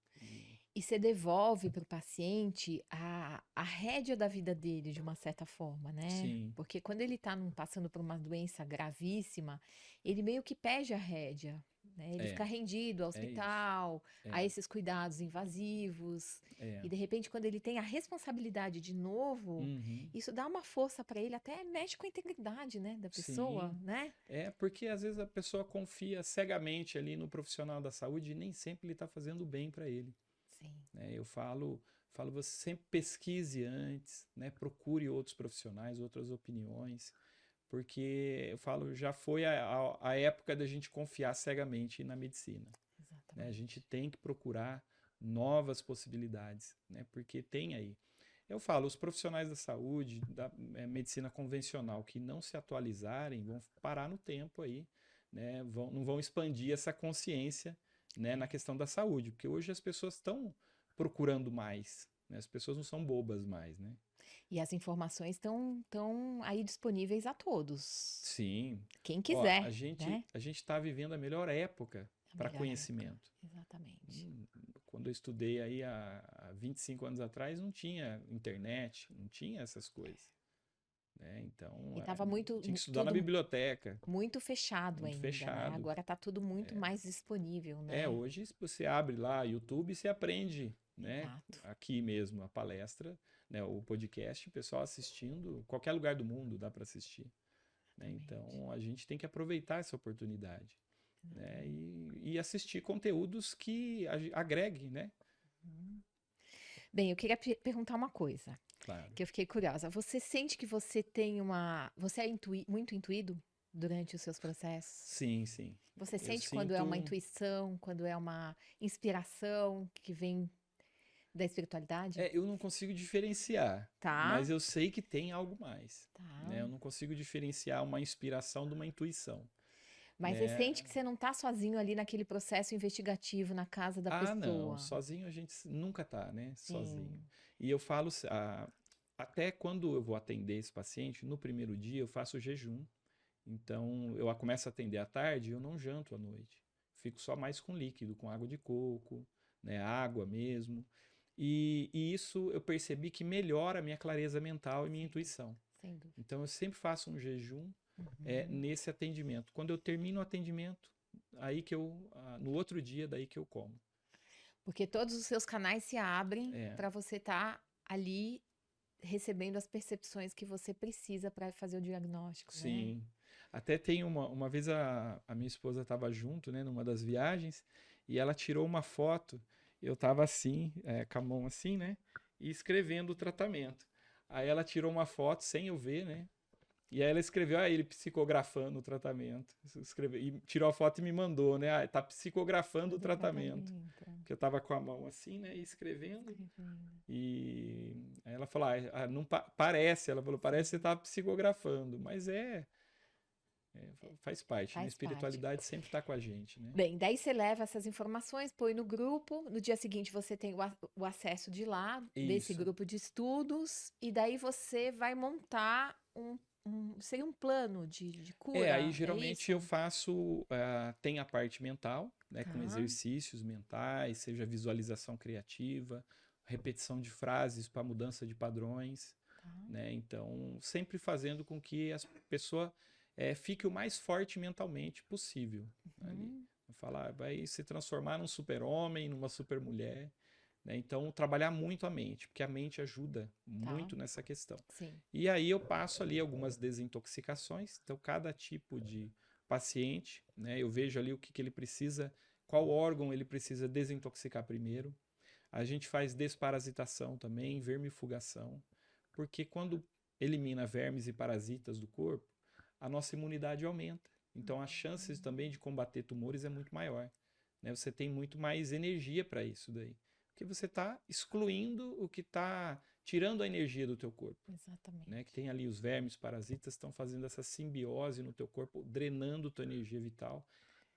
E você devolve para o paciente a rédea da vida dele, de uma certa forma, né? Sim, Porque quando ele está passando por uma doença gravíssima, ele meio que perde a rédea, né? Ele fica é, rendido ao é isso. hospital, a É, esses cuidados invasivos. é. E de repente, quando ele tem a responsabilidade de novo, Uhum. isso dá uma força para ele, até mexe com a integridade, né, da pessoa, Sim. né? É porque às vezes a pessoa confia cegamente ali no profissional da saúde e nem sempre ele está fazendo bem para ele. Sim. Né? Eu falo, você sempre pesquise antes, né? Procure outros profissionais, outras opiniões, porque eu falo, já foi a época da gente confiar cegamente na medicina. Né? A gente Exatamente. tem que procurar novas possibilidades, né? Porque tem aí. Eu falo, os profissionais da saúde, da medicina convencional, que não se atualizarem, vão parar no tempo aí, né? Não vão expandir essa consciência, né, na questão da saúde, porque hoje as pessoas estão procurando mais, né? As pessoas não são bobas mais, né? E as informações estão aí disponíveis a todos. Sim. Quem Ó, a quiser, gente né? a gente está vivendo a melhor época A para melhor época. conhecimento. Exatamente. Hum, Quando eu estudei aí há 25 anos atrás, não tinha internet, não tinha essas coisas, né? E Então, estava tinha que estudar na tudo biblioteca, muito fechado muito ainda, né? fechado. Agora está tudo muito mais disponível, né? Hoje se você abre lá YouTube e você aprende, né? Exato. Aqui mesmo a palestra, né? O podcast, o pessoal assistindo, qualquer lugar do mundo dá para assistir, né? Exatamente. Então, a gente tem que aproveitar essa oportunidade, né? Exatamente. E assistir conteúdos que agreguem, né? Uhum. Bem, eu queria perguntar uma coisa, Claro. que eu fiquei curiosa. Você sente que você tem uma. Você é muito intuído durante os seus processos? Sim, sim. Você Eu sente quando é uma sinto. intuição, quando é uma inspiração que vem da espiritualidade? Eu não consigo diferenciar, Tá, mas eu sei que tem algo mais, tá. né? Eu não consigo diferenciar uma inspiração de uma intuição, Mas você né? sente que você não tá sozinho ali naquele processo investigativo na casa da Ah, não, pessoa. sozinho a gente nunca tá, né? Sozinho. Sim, E eu falo, até quando eu vou atender esse paciente, no primeiro dia eu faço jejum. Então eu começo a atender à tarde, eu não janto à noite. Fico só mais com líquido, com água de coco, né? Água mesmo. E isso eu percebi que melhora a minha clareza mental e minha sem dúvida, intuição. sem dúvida. Então eu sempre faço um jejum Uhum. nesse atendimento. Quando eu termino o atendimento, no outro dia, daí que eu como. Porque todos os seus canais se abrem É, para você estar ali recebendo as percepções que você precisa para fazer o diagnóstico, né? sim. Até tem uma vez a minha esposa estava junto, né, numa das viagens, e ela tirou uma foto. Eu estava assim, com a mão assim, né, e escrevendo o tratamento. Aí ela tirou uma foto sem eu ver, né, e aí ela escreveu, ele psicografando o tratamento. Escreveu, e tirou a foto e me mandou, né, tá psicografando o Todo o tratamento. tratamento, Que eu tava com a mão assim, né, e escrevendo. escrevendo. E aí ela falou, não parece, ela falou, parece que você Sim. tá psicografando, mas Faz parte, né? A Faz parte. espiritualidade sempre está com a gente, né? Bem, daí você leva essas informações, põe no grupo, no dia seguinte você tem o acesso de lá, desse Isso. grupo de estudos, e daí você vai montar seria um plano de Aí cura, é geralmente eu isso? faço, tem a parte mental, né, com Tá, exercícios mentais, seja visualização criativa, repetição de frases para mudança de padrões, tá. né? Então, sempre fazendo com que a pessoa fique o mais forte mentalmente possível ali. Uhum, Falar, vai se transformar num super-homem, numa super-mulher, né? Então, trabalhar muito a mente, porque a mente ajuda tá, muito nessa questão. sim. E aí eu passo ali algumas desintoxicações. Então, cada tipo de paciente, né, eu vejo ali o que ele precisa, qual órgão ele precisa desintoxicar primeiro. A gente faz desparasitação também, vermifugação, porque quando elimina vermes e parasitas do corpo, a nossa imunidade aumenta. Então, as chances também de combater tumores é muito maior, né? Você tem muito mais energia para isso daí, porque você está excluindo o que está tirando a energia do teu corpo, né? Que Exatamente. tem ali os vermes, parasitas estão fazendo essa simbiose no teu corpo, drenando tua energia vital.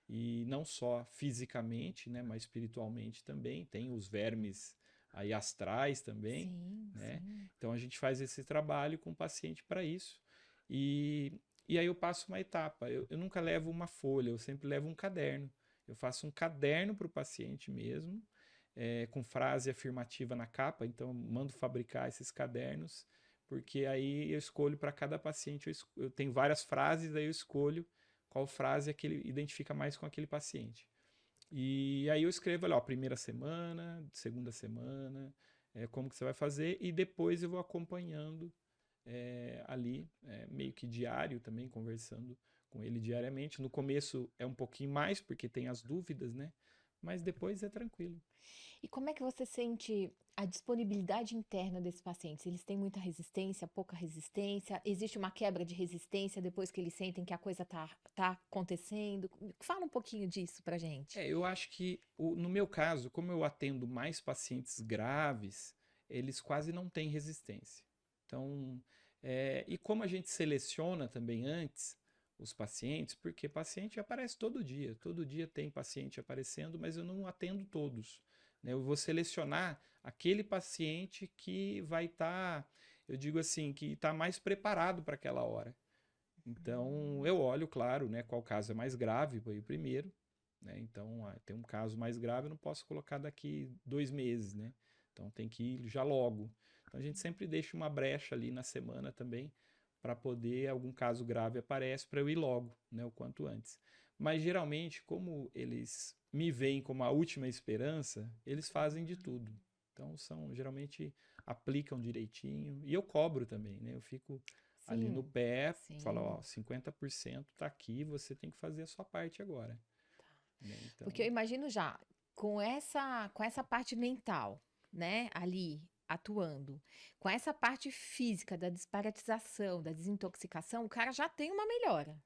E não só fisicamente, né, mas espiritualmente também. Tem os vermes aí astrais também, Sim, né? sim. Então a gente faz esse trabalho com o paciente para isso. E, e aí eu passo uma etapa. Eu nunca levo uma folha, eu sempre levo um caderno. Eu faço um caderno para o paciente mesmo, com frase afirmativa na capa. Então eu mando fabricar esses cadernos, porque aí eu escolho para cada paciente. Eu tenho várias frases, aí eu escolho qual frase é que ele identifica mais com aquele paciente. E aí eu escrevo ali, ó, primeira semana, segunda semana, como que você vai fazer, e depois eu vou acompanhando ali, meio que diário também, conversando com ele diariamente. No começo é um pouquinho mais, porque tem as dúvidas, né? Mas depois é tranquilo. E como é que você sente a disponibilidade interna desses pacientes? Eles têm muita resistência, pouca resistência? Existe uma quebra de resistência depois que eles sentem que a coisa tá acontecendo? Fala um pouquinho disso pra gente. Eu acho que no meu caso, como eu atendo mais pacientes graves, eles quase não têm resistência. Então, e como a gente seleciona também antes os pacientes, porque paciente aparece todo dia tem paciente aparecendo, mas eu não atendo todos, né? Eu vou selecionar aquele paciente que vai estar, eu digo assim, que está mais preparado para aquela hora. Então, eu olho, claro, né, qual caso é mais grave, foi o primeiro, né? Então, tem um caso mais grave, eu não posso colocar daqui 2 meses, né? Então, tem que ir já logo. Então, a gente sempre deixa uma brecha ali na semana também, para poder, algum caso grave aparece, para eu ir logo, né, o quanto antes. Mas, geralmente, como eles me veem como a última esperança, eles fazem de tudo. Então, geralmente, aplicam direitinho. E eu cobro também, né? Eu fico ali no Sim, pé, fala, sim. ó, 50% tá aqui, você tem que fazer a sua parte agora, né? Porque eu Então, imagino já, com essa parte mental, né, ali atuando, com essa parte física da desparatização, da desintoxicação, o cara já tem uma melhora,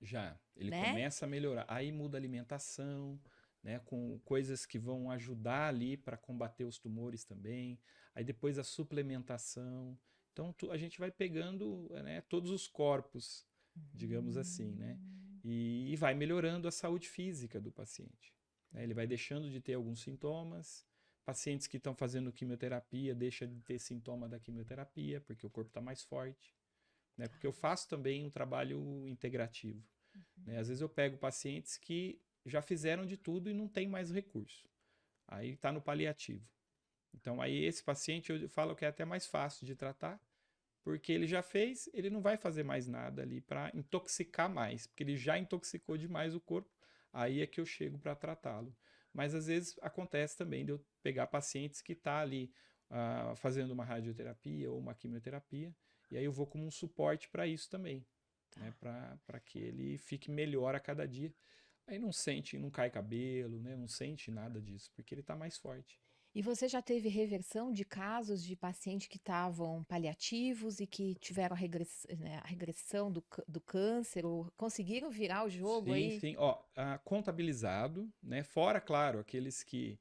ele né? começa a melhorar. Aí muda a alimentação, né, com coisas que vão ajudar ali para combater os tumores também. Aí depois a suplementação. Então, a gente vai pegando, né, todos os corpos, digamos assim, né? Hum, E vai melhorando a saúde física do paciente, né? Ele vai deixando de ter alguns sintomas. Pacientes que estão fazendo quimioterapia deixam de ter sintoma da quimioterapia, porque o corpo está mais forte, né? Porque eu faço também um trabalho integrativo, né? Às vezes eu pego pacientes que já fizeram de tudo e não tem mais recurso. Aí está no paliativo. Então aí esse paciente eu falo que é até mais fácil de tratar, porque ele já fez, ele não vai fazer mais nada ali para intoxicar mais, porque ele já intoxicou demais o corpo. Aí é que eu chego para tratá-lo. Mas às vezes acontece também de eu pegar pacientes que tá ali fazendo uma radioterapia ou uma quimioterapia, e aí eu vou como um suporte para isso também, tá. né? Para que ele fique melhor a cada dia. Aí não sente, não cai cabelo, né? Não sente nada disso, porque ele está mais forte. E você já teve reversão de casos de pacientes que estavam paliativos e que tiveram né, a regressão do câncer, ou conseguiram virar o jogo Sim, aí? sim. Ó, contabilizado, né? Fora, claro, aqueles que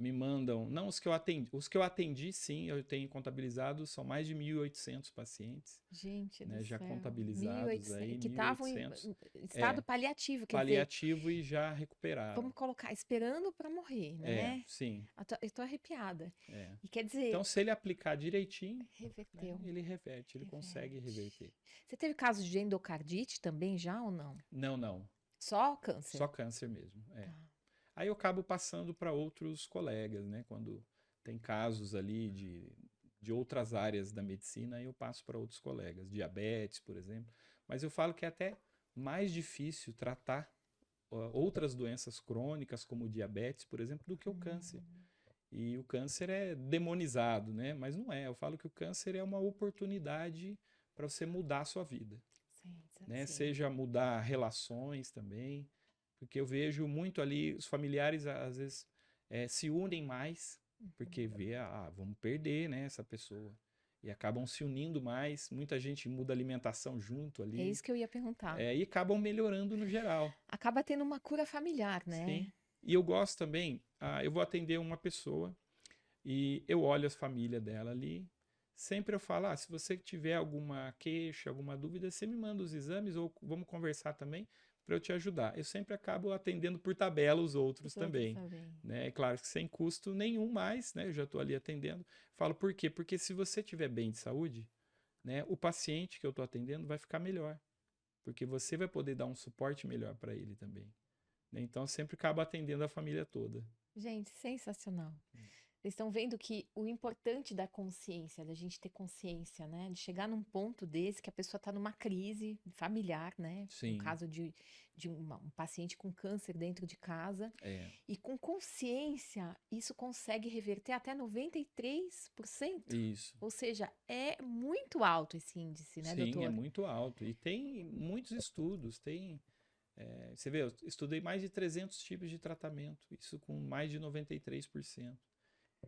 me mandam, não os que eu atendi, sim, eu tenho contabilizado, são mais de 1.800 pacientes, Gente do né, já céu. contabilizados 1.800, aí, que estavam 1.800, em estado é, paliativo, quer dizer, paliativo e já recuperaram. vamos colocar, esperando para morrer, É, né? sim, Eu tô arrepiada. é. E quer dizer, Então, se ele aplicar direitinho, né, reverteu, ele reverte, ele consegue reverte. reverter. Você teve casos de endocardite também já ou não? Não, não, Só câncer? só câncer mesmo, Tá. é. Aí eu acabo passando para outros colegas, né? Quando tem casos ali de outras áreas da medicina, aí eu passo para outros colegas, diabetes, por exemplo. Mas eu falo que é até mais difícil tratar outras doenças crônicas, como o diabetes, por exemplo, do que o câncer. Hum, E o câncer é demonizado, né? Mas não é. Eu falo que o câncer é uma oportunidade para você mudar a sua vida, sim, né? sim. Seja mudar relações também, porque eu vejo muito ali os familiares às vezes se unem mais, porque Uhum. vê, vamos perder, né, essa pessoa. E acabam se unindo mais, muita gente muda a alimentação junto É ali, isso que eu ia perguntar. e acabam melhorando no geral. Acaba tendo uma cura familiar, Sim. né? E eu gosto também, eu vou atender uma pessoa e eu olho a família dela ali. Sempre eu falo, se você tiver alguma queixa, alguma dúvida, você me manda os exames ou vamos conversar também para eu te ajudar. Eu sempre acabo atendendo por tabela os outros Os outros também, também. né? É claro que sem custo nenhum mais, né? Eu já estou ali atendendo. Falo por quê? Porque se você tiver bem de saúde, né, o paciente que eu estou atendendo vai ficar melhor, porque você vai poder dar um suporte melhor para ele também, né? Então eu sempre acabo atendendo a família toda. Gente, sensacional. Vocês estão vendo que o importante da consciência, da gente ter consciência, né? De chegar num ponto desse que a pessoa está numa crise familiar, né? Um Sim, caso de um paciente com câncer dentro de casa. é. E com consciência, isso consegue reverter até 93%. Isso. Ou seja, é muito alto esse índice, né, Sim, é doutor? muito alto. E tem muitos estudos. Você vê, eu estudei mais de 300 tipos de tratamento, isso com mais de 93%.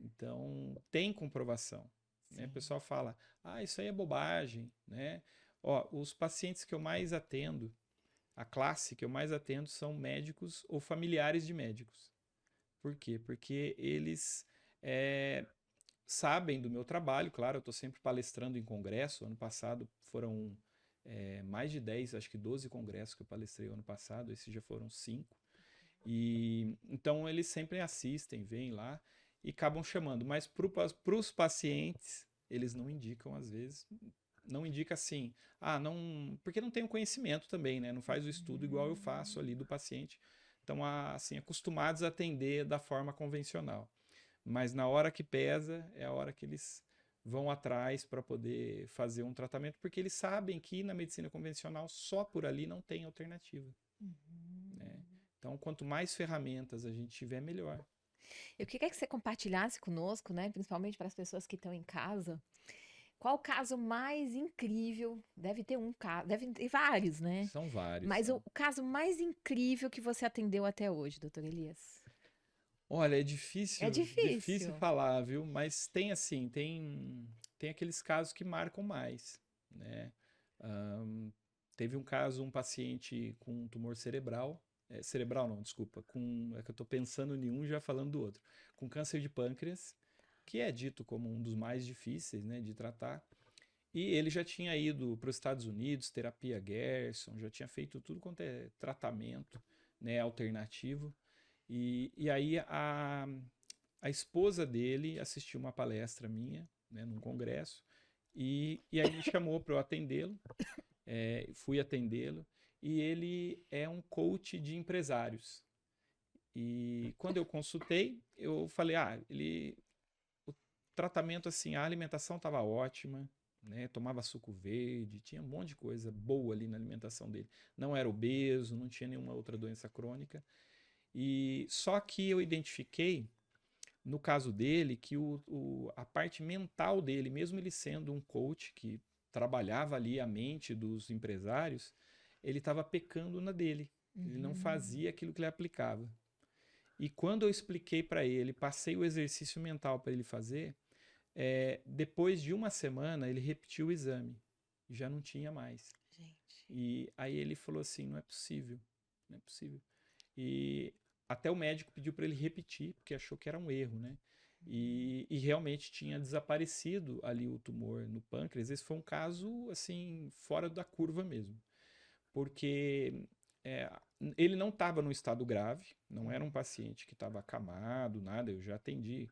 Então, tem comprovação. Né? O Sim. pessoal fala, isso aí é bobagem. Né? Ó, os pacientes que eu mais atendo, a classe que eu mais atendo são médicos ou familiares de médicos. Por quê? Porque eles é, sabem do meu trabalho, claro, eu estou sempre palestrando em congresso. Ano passado foram mais de 10, acho que 12 congressos que eu palestrei ano passado, esses já foram 5. E então eles sempre assistem, vêm lá e acabam chamando. Mas para os pacientes, eles não indicam, às vezes. Não indica assim, não, porque não tem o conhecimento também, né? Não faz o estudo igual eu faço ali do paciente. Então, assim, acostumados a atender da forma convencional. Mas na hora que pesa, é a hora que eles vão atrás para poder fazer um tratamento, porque eles sabem que na medicina convencional só por ali não tem alternativa, né? Uhum. Então, quanto mais ferramentas a gente tiver, melhor. Eu queria que você compartilhasse conosco, né, principalmente para as pessoas que estão em casa, qual o caso mais incrível? Deve ter um caso, deve ter vários, né? São vários, Mas o são. caso mais incrível que você atendeu até hoje, doutor Elias? Olha, é É difícil difícil. falar, viu? Mas tem assim, tem aqueles casos que marcam mais, né? Ahn, Teve um caso, um paciente com um tumor cerebral, cerebral não, desculpa, é que eu estou pensando em um já falando do outro, com câncer de pâncreas, que é dito como um dos mais difíceis, né, de tratar. E ele já tinha ido para os Estados Unidos, terapia Gerson, já tinha feito tudo quanto é tratamento, né, alternativo. E aí a esposa dele assistiu uma palestra minha, né, num congresso, e aí me chamou para eu atendê-lo, fui atendê-lo, e ele é um coach de empresários. E quando eu consultei, eu falei, o tratamento assim, a alimentação estava ótima, né, tomava suco verde, tinha um monte de coisa boa ali na alimentação dele. Não era obeso, não tinha nenhuma outra doença crônica. E só que eu identifiquei no caso dele, que a parte mental dele, mesmo ele sendo um coach que trabalhava ali a mente dos empresários, ele estava pecando na dele. Ele não Uhum. fazia aquilo que ele aplicava. E quando eu expliquei para ele, passei o exercício mental para ele fazer, depois de uma semana ele repetiu o exame. E já não tinha mais. Gente. E aí ele falou assim: não é possível, não é possível. E até o médico pediu para ele repetir, porque achou que era um erro, né? E realmente tinha desaparecido ali o tumor no pâncreas. Esse foi um caso, assim, fora da curva mesmo. Porque é, ele não estava no estado grave, não era um paciente que estava acamado, nada. Eu já atendi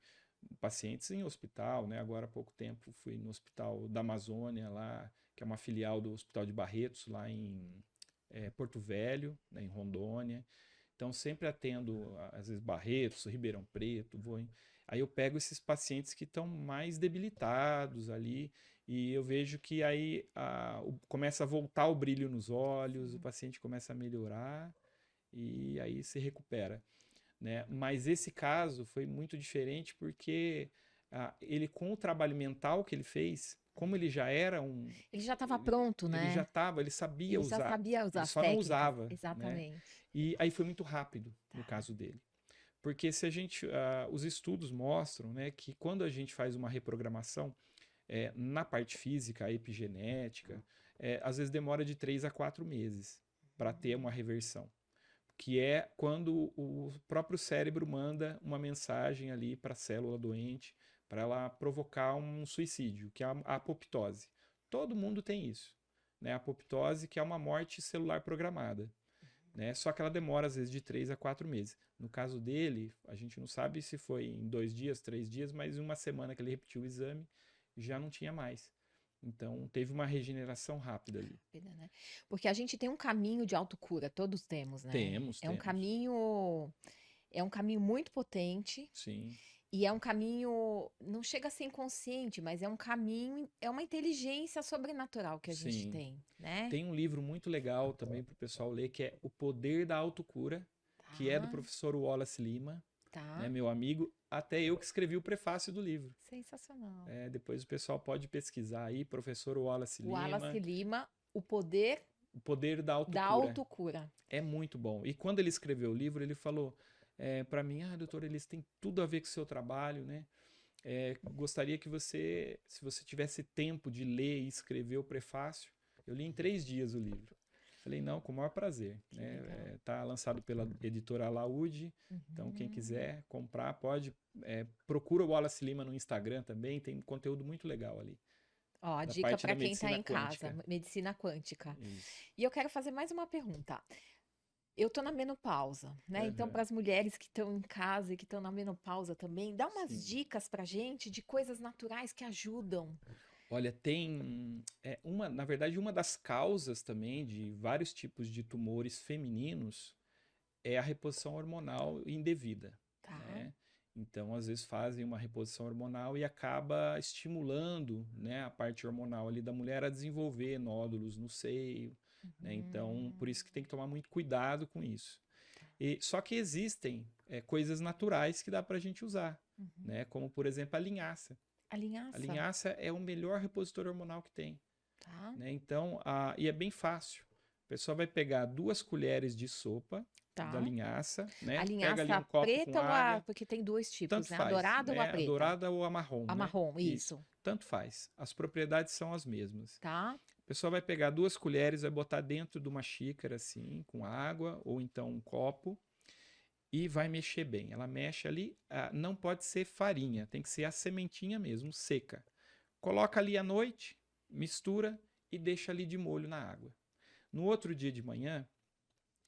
pacientes em hospital, né? Agora há pouco tempo fui no Hospital da Amazônia, lá, que é uma filial do Hospital de Barretos, lá em Porto Velho, né, em Rondônia. Então, sempre atendo, às vezes, Barretos, Ribeirão Preto, aí eu pego esses pacientes que estão mais debilitados ali e eu vejo que aí começa a voltar o brilho nos olhos, o paciente começa a melhorar e aí se recupera, né? Mas esse caso foi muito diferente porque ele, com o trabalho mental que ele fez, como ele já era Ele já estava pronto, ele já né? estava, ele sabia Ele já usar, sabia usar ele as só não técnicas. usava, né? Exatamente. E aí foi muito rápido no Tá. caso dele. Porque se a gente, os estudos mostram, né, que quando a gente faz uma reprogramação na parte física, a epigenética, às vezes demora de 3 a 4 meses para ter uma reversão. Que é quando o próprio cérebro manda uma mensagem ali para a célula doente, para ela provocar um suicídio, que é a apoptose. Todo mundo tem isso, né? A apoptose, que é uma morte celular programada. Né? Só que ela demora, às vezes, de 3 a 4 meses. No caso dele, a gente não sabe se foi em 2 dias, 3 dias, mas em uma semana que ele repetiu o exame, já não tinha mais. Então, teve uma regeneração rápida ali. Rápida, né? Porque a gente tem um caminho de autocura, todos temos, né? Temos, É um temos. caminho, é um caminho muito potente Sim. e é um caminho, não chega a ser inconsciente, mas é um caminho, é uma inteligência sobrenatural que a gente Sim. tem, né? Tem um livro muito legal também para o pessoal ler, que é O Poder da Autocura, que é do Tá, professor Wallace Lima, né, tá. meu amigo. Até eu que escrevi o prefácio do livro. Sensacional. Depois o pessoal pode pesquisar aí, professor Wallace O Wallace Lima, Lima, o poder O Poder da da Autocura. autocura. É muito bom. E quando ele escreveu o livro, ele falou para mim, doutor, eles têm tudo a ver com o seu trabalho, né? Gostaria que você, se você tivesse tempo de ler e escrever o prefácio, eu li em 3 dias o livro. Falei, não, com o maior prazer. Que legal. Tá lançado pela editora Alaúde, então quem Uhum. quiser comprar pode. Procura o Wallace Lima no Instagram também, tem conteúdo muito legal ali, Ó, da dica parte para da quem está medicina em casa, quântica. medicina quântica. Isso. E eu quero fazer mais uma pergunta. Eu tô na menopausa, né? Então, Aham. para as mulheres que estão em casa e que estão na menopausa também, dá umas Sim. dicas pra gente de coisas naturais que ajudam. Olha, tem na verdade, uma das causas também de vários tipos de tumores femininos é a reposição hormonal indevida, Tá? né? Então, às vezes fazem uma reposição hormonal e acaba estimulando, né, a parte hormonal ali da mulher a desenvolver nódulos no seio, né? Então, por isso que tem que tomar muito cuidado com isso. Tá. Só que existem coisas naturais que dá para a gente usar, Uhum. né? Como, por exemplo, a linhaça. A A linhaça, linhaça é o melhor repositor hormonal que tem, tá? né? Então, e é bem fácil. A pessoa vai pegar 2 colheres de sopa da Tá. linhaça, A né? Pega ali linhaça um copo com preta ou a... água, Porque tem dois tanto tipos, né? A faz, dourada ou a né? A preta? dourada ou a marrom, A né? marrom, Isso, isso. tanto faz. As propriedades são as mesmas. Tá? A pessoa vai pegar 2 colheres, vai botar dentro de uma xícara assim, com água, ou então um copo, e vai mexer bem. Ela mexe ali, não pode ser farinha, tem que ser a sementinha mesmo, seca. Coloca ali à noite, mistura e deixa ali de molho na água. No outro dia de manhã,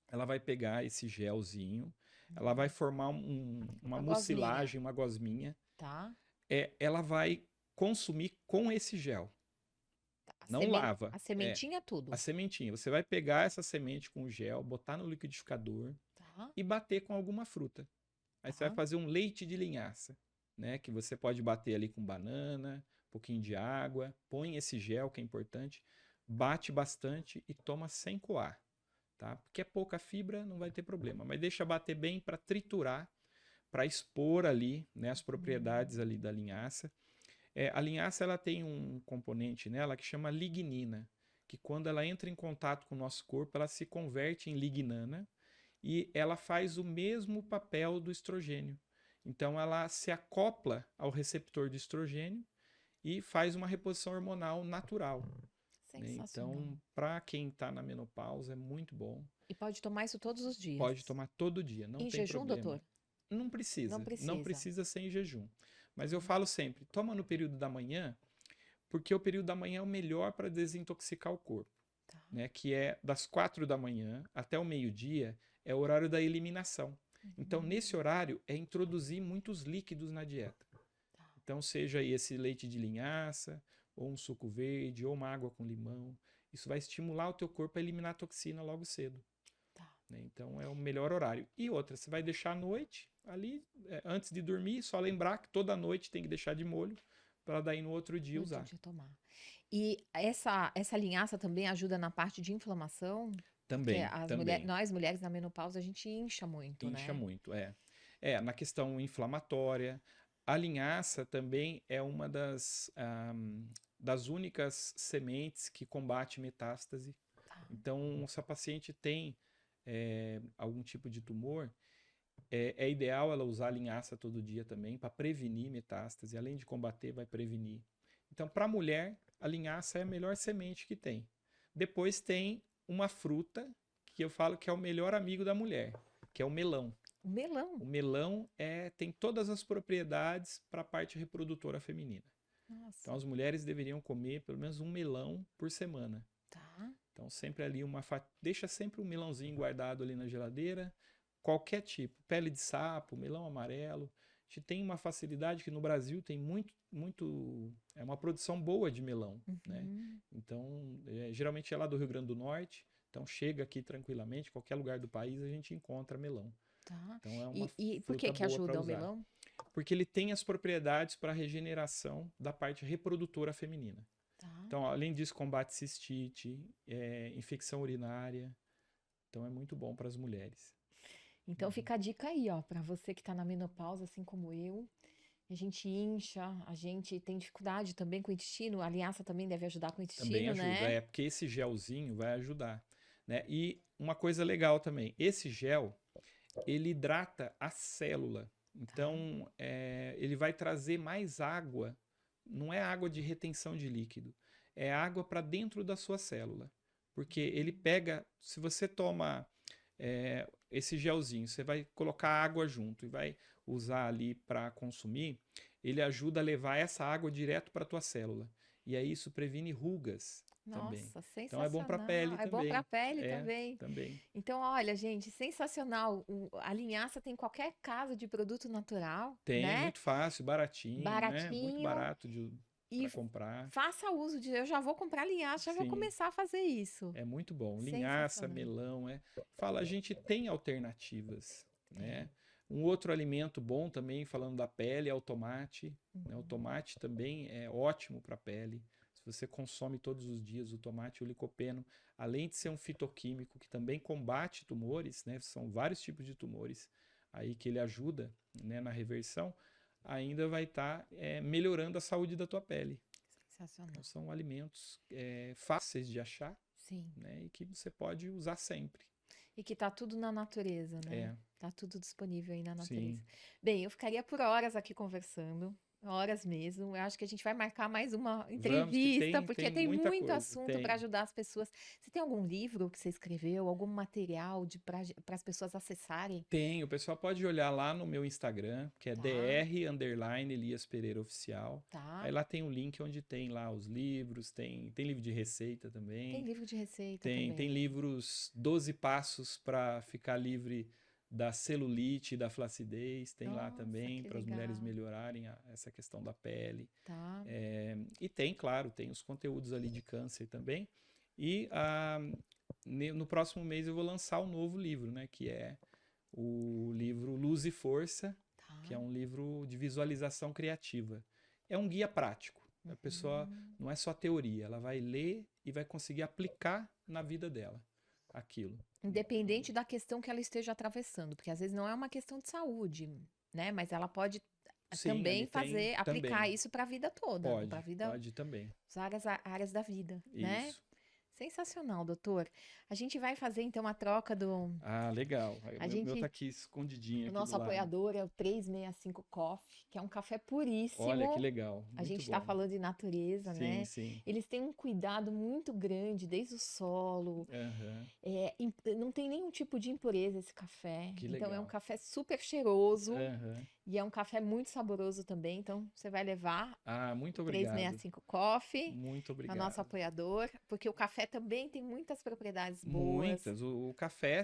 ela vai pegar esse gelzinho, ela vai formar uma Uma gosminha, mucilagem, uma gosminha. tá? Ela vai consumir com esse gel. A, Não lava. a sementinha A tudo, sementinha. Você vai pegar essa semente com o gel, botar no liquidificador tá? e bater com alguma fruta. Aí você vai Tá? fazer um leite de linhaça, né? Que você pode bater ali com banana, um pouquinho de água, põe esse gel que é importante, bate bastante e toma sem coar, tá? Porque é pouca fibra, não vai ter problema, mas deixa bater bem para triturar, para expor ali, né, as propriedades Hum, ali da linhaça. A linhaça ela tem um componente nela que chama lignina, que quando ela entra em contato com o nosso corpo, ela se converte em lignana e ela faz o mesmo papel do estrogênio. Então ela se acopla ao receptor de estrogênio e faz uma reposição hormonal natural. né? Sensacional. Então, para quem está na menopausa, é muito bom. E pode tomar isso todos os dias? Pode tomar todo dia, não Em tem jejum, problema. doutor? Não Não precisa, não precisa. precisa ser em jejum. Mas eu falo sempre, toma no período da manhã, porque o período da manhã é o melhor para desintoxicar o corpo, Tá, né? Que é das 4 da manhã até o meio-dia, é o horário da eliminação. Então, nesse horário, é introduzir muitos líquidos na dieta. tá, Então, seja aí esse leite de linhaça, ou um suco verde, ou uma água com limão. Isso vai estimular o teu corpo a eliminar a toxina logo cedo, tá. né? Então, é o melhor horário. E outra, você vai deixar à noite, ali, antes de dormir, só lembrar que toda noite tem que deixar de molho, para daí no outro dia No outro usar. dia tomar. E essa linhaça também ajuda na parte de inflamação? Porque Também, também. nós mulheres na menopausa, a gente incha muito, Incha né? muito, é. É, na questão inflamatória, a linhaça também é uma das únicas sementes que combate metástase. Tá. Então, se a paciente tem algum tipo de tumor, é ideal ela usar a linhaça todo dia também para prevenir metástase. Além de combater, vai prevenir. Então, para a mulher, a linhaça é a melhor semente que tem. Depois tem uma fruta que eu falo que é o melhor amigo da mulher, que é o melão. O melão. O melão tem todas as propriedades para a parte reprodutora feminina. Nossa. Então, as mulheres deveriam comer pelo menos um melão por semana. Tá. Então, sempre ali deixa sempre um melãozinho guardado ali na geladeira, qualquer tipo, pele de sapo, melão amarelo. A gente tem uma facilidade que no Brasil tem é uma produção boa de melão, né? Uhum. Então, geralmente é lá do Rio Grande do Norte, então chega aqui tranquilamente, qualquer lugar do país a gente encontra melão. Tá. Então é uma E por fruta que boa para ajuda o usar. melão? Porque ele tem as propriedades para regeneração da parte reprodutora feminina. Tá. Então, além disso, combate cistite, infecção urinária. Então, é muito bom para as mulheres. Então fica a dica aí, ó, para você que tá na menopausa, assim como eu. A gente incha, a gente tem dificuldade também com o intestino. A linhaça também deve ajudar com o Também intestino, ajuda, né? porque esse gelzinho vai ajudar, né? E uma coisa legal também, esse gel, ele hidrata a célula. Então, ele vai trazer mais água. Não é água de retenção de líquido, é água para dentro da sua célula. Porque ele pega, se você toma esse gelzinho, você vai colocar água junto e vai usar ali para consumir, ele ajuda a levar essa água direto para a tua célula. E aí isso previne rugas também. Nossa, Então é bom para a sensacional. pele É bom para a também. pele também. Também. Então, olha, gente, sensacional. A linhaça tem em qualquer casa de produto natural, Tem, né? muito fácil, baratinho, né? Muito Baratinho. barato E para comprar. faça uso de. Eu já vou comprar linhaça, já vou Sim, começar a fazer isso. é muito bom. Linhaça, Sensacional. melão, Fala, a gente tem alternativas, né? Tem. Um outro alimento bom também, falando da pele, é o tomate, né? O tomate também é ótimo para a pele. Se você consome todos os dias o tomate, o licopeno, além de ser um fitoquímico que também combate tumores, né? São vários tipos de tumores aí que ele ajuda, né, na reversão, ainda vai estar melhorando a saúde da tua pele. Sensacional. Então, são alimentos fáceis de achar, Sim. né, e que você pode usar sempre. E que tá tudo na natureza, né? Tá tudo disponível aí na natureza. Sim. Bem, eu ficaria por horas aqui conversando. Horas mesmo. Eu acho que a gente vai marcar mais uma entrevista, porque tem muita muito coisa. assunto para ajudar as pessoas. Você tem algum livro que você escreveu, algum material para as pessoas acessarem? Tem, o pessoal pode olhar lá no meu Instagram, que é Tá. dr_Elias Pereira Oficial. Tá. Aí lá tem um link onde tem lá os livros, tem livro de receita também. Tem livro de receita Tem também. livros 12 passos para ficar livre da celulite e da flacidez, tem lá Nossa, também que para as mulheres legal. melhorarem essa questão da pele. Tá. E tem, claro, tem os conteúdos ali de câncer também. E no próximo mês eu vou lançar um novo livro, né, que é o livro Luz e Força, Tá. que é um livro de visualização criativa. É um guia prático. A pessoa não é só teoria, ela vai ler e vai conseguir aplicar na vida dela aquilo. Independente da questão que ela esteja atravessando, porque às vezes não é uma questão de saúde, né? Mas ela pode Sim, também ali tem aplicar também. isso para a vida toda, para a vida, Pode também. várias áreas da vida, né? Isso. Sensacional, doutor. A gente vai fazer então a troca do. Ah, legal. Aí A o meu tá gente. aqui escondidinho O aqui do nosso lado. apoiador é o 365 Coffee, que é um café Olha que puríssimo. legal, A gente muito está bom. falando de natureza, Sim, né? sim. Eles têm um cuidado muito grande, desde o solo. Aham, Não tem nenhum tipo de impureza esse café. que Então é um legal. café super cheiroso Aham. e é um café muito saboroso também. Então você vai levar Ah, o muito obrigado. 365 Coffee Muito para nosso obrigado. apoiador, porque o café também tem muitas propriedades boas. Muitas. O café,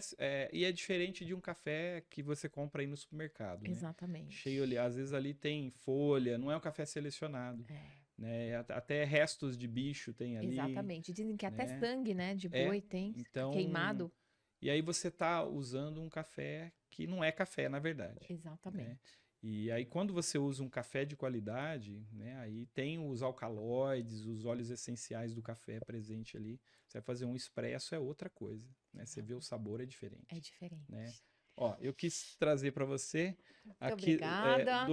e é diferente de um café que você compra aí no supermercado, né? Cheio Exatamente. ali, às vezes ali tem folha, não é um café selecionado, É, né? Até restos de bicho tem ali, exatamente. Dizem que até né? sangue, né, de É, boi tem então, queimado. e aí você tá usando um café que não é café, na verdade, né? Exatamente. E aí quando você usa um café de qualidade, né, aí tem os alcaloides, os óleos essenciais do café presente ali. Você vai fazer um expresso é outra coisa, né? Você vê o Exatamente. sabor é É diferente, né? diferente. Ó, eu quis trazer para você Muito aqui obrigada.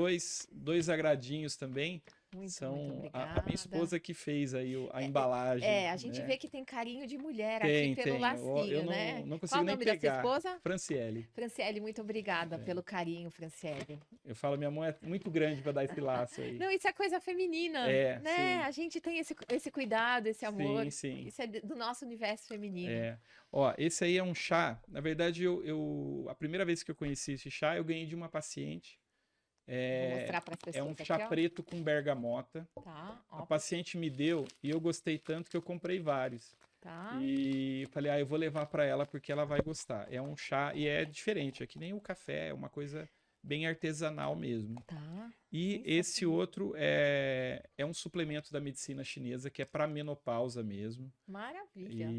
dois agradinhos também. Muito São a minha obrigada. esposa que fez aí a É, embalagem, a gente né? vê que tem carinho de mulher aqui Tem, pelo tem. Eu lacinho, né? não Qual consigo o nem nome da sua pegar. esposa? Franciele. Franciele, muito obrigada É. pelo carinho, Franciele. Eu falo, minha mão é muito grande para dar esse laço aí. Não, isso é coisa feminina, É, né? sim. A gente tem esse cuidado, esse amor. Sim, sim. Isso é do nosso universo feminino. É. Ó, esse aí é um chá. Na verdade, a primeira vez que eu conheci esse chá, eu ganhei de uma paciente. Vou É, mostrar para as é um pessoas chá aqui, ó. preto com bergamota. Tá, A ó, paciente me deu e eu gostei tanto que eu comprei vários. tá, E falei, eu vou levar para ela porque ela vai gostar. É um chá e é diferente, é que nem o café, é uma coisa bem artesanal mesmo. tá. E esse Sensacional. outro é um suplemento da medicina chinesa que é para menopausa mesmo. Maravilha.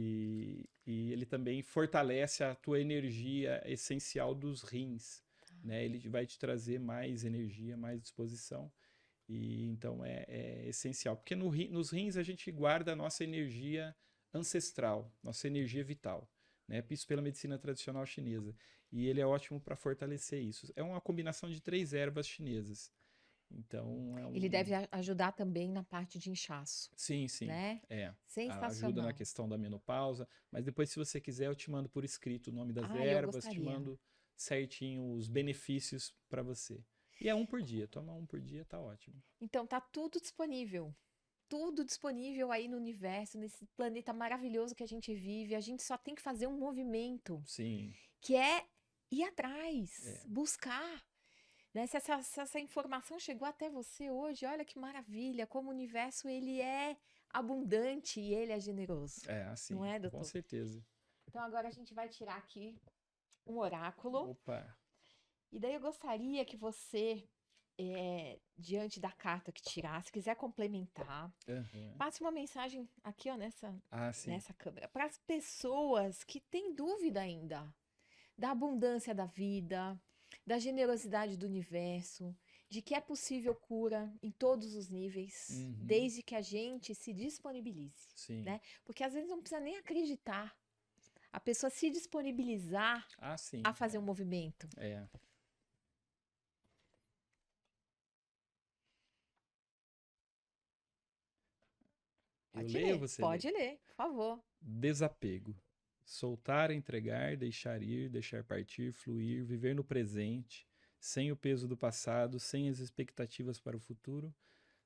E ele também fortalece a tua energia essencial dos rins, né? Ele vai te trazer mais energia, mais disposição. E então é essencial, porque nos rins a gente guarda a nossa energia ancestral, nossa energia vital, né? Isso pela medicina tradicional chinesa. E ele é ótimo para fortalecer isso. É uma combinação de 3 ervas chinesas. Então é Ele um. deve ajudar também na parte de inchaço, Sim, sim. né? É. Ajuda na Sensacional. questão da menopausa. Mas depois, se você quiser, eu te mando por escrito o nome das Ah, eu ervas, te gostaria. mando certinho os benefícios para você. E é um por dia. Toma um por dia, tá ótimo. Então, tá tudo disponível. Tudo disponível aí no universo, nesse planeta maravilhoso que a gente vive. A gente só tem que fazer um movimento, Sim. que é ir atrás, É. buscar. Né? Se essa informação chegou até você hoje, olha que maravilha, como o universo ele é abundante e ele é generoso. É, Não assim, é, com doutor? certeza. Então agora a gente vai tirar aqui um oráculo. Opa. E daí eu gostaria que você, diante da carta que tirar, se quiser complementar, Aham. passe uma mensagem aqui, ó, Ah, sim. nessa câmera, para as pessoas que têm dúvida ainda da abundância da vida, da generosidade do universo, de que é possível cura em todos os níveis, Uhum. desde que a gente se disponibilize, Sim. né? Porque às vezes não precisa nem acreditar, a pessoa se disponibilizar Ah, sim. a fazer um movimento. É. Eu Pode leio ou ler, você lê? pode ler, por favor. Desapego. Soltar, entregar, deixar ir, deixar partir, fluir, viver no presente, sem o peso do passado, sem as expectativas para o futuro,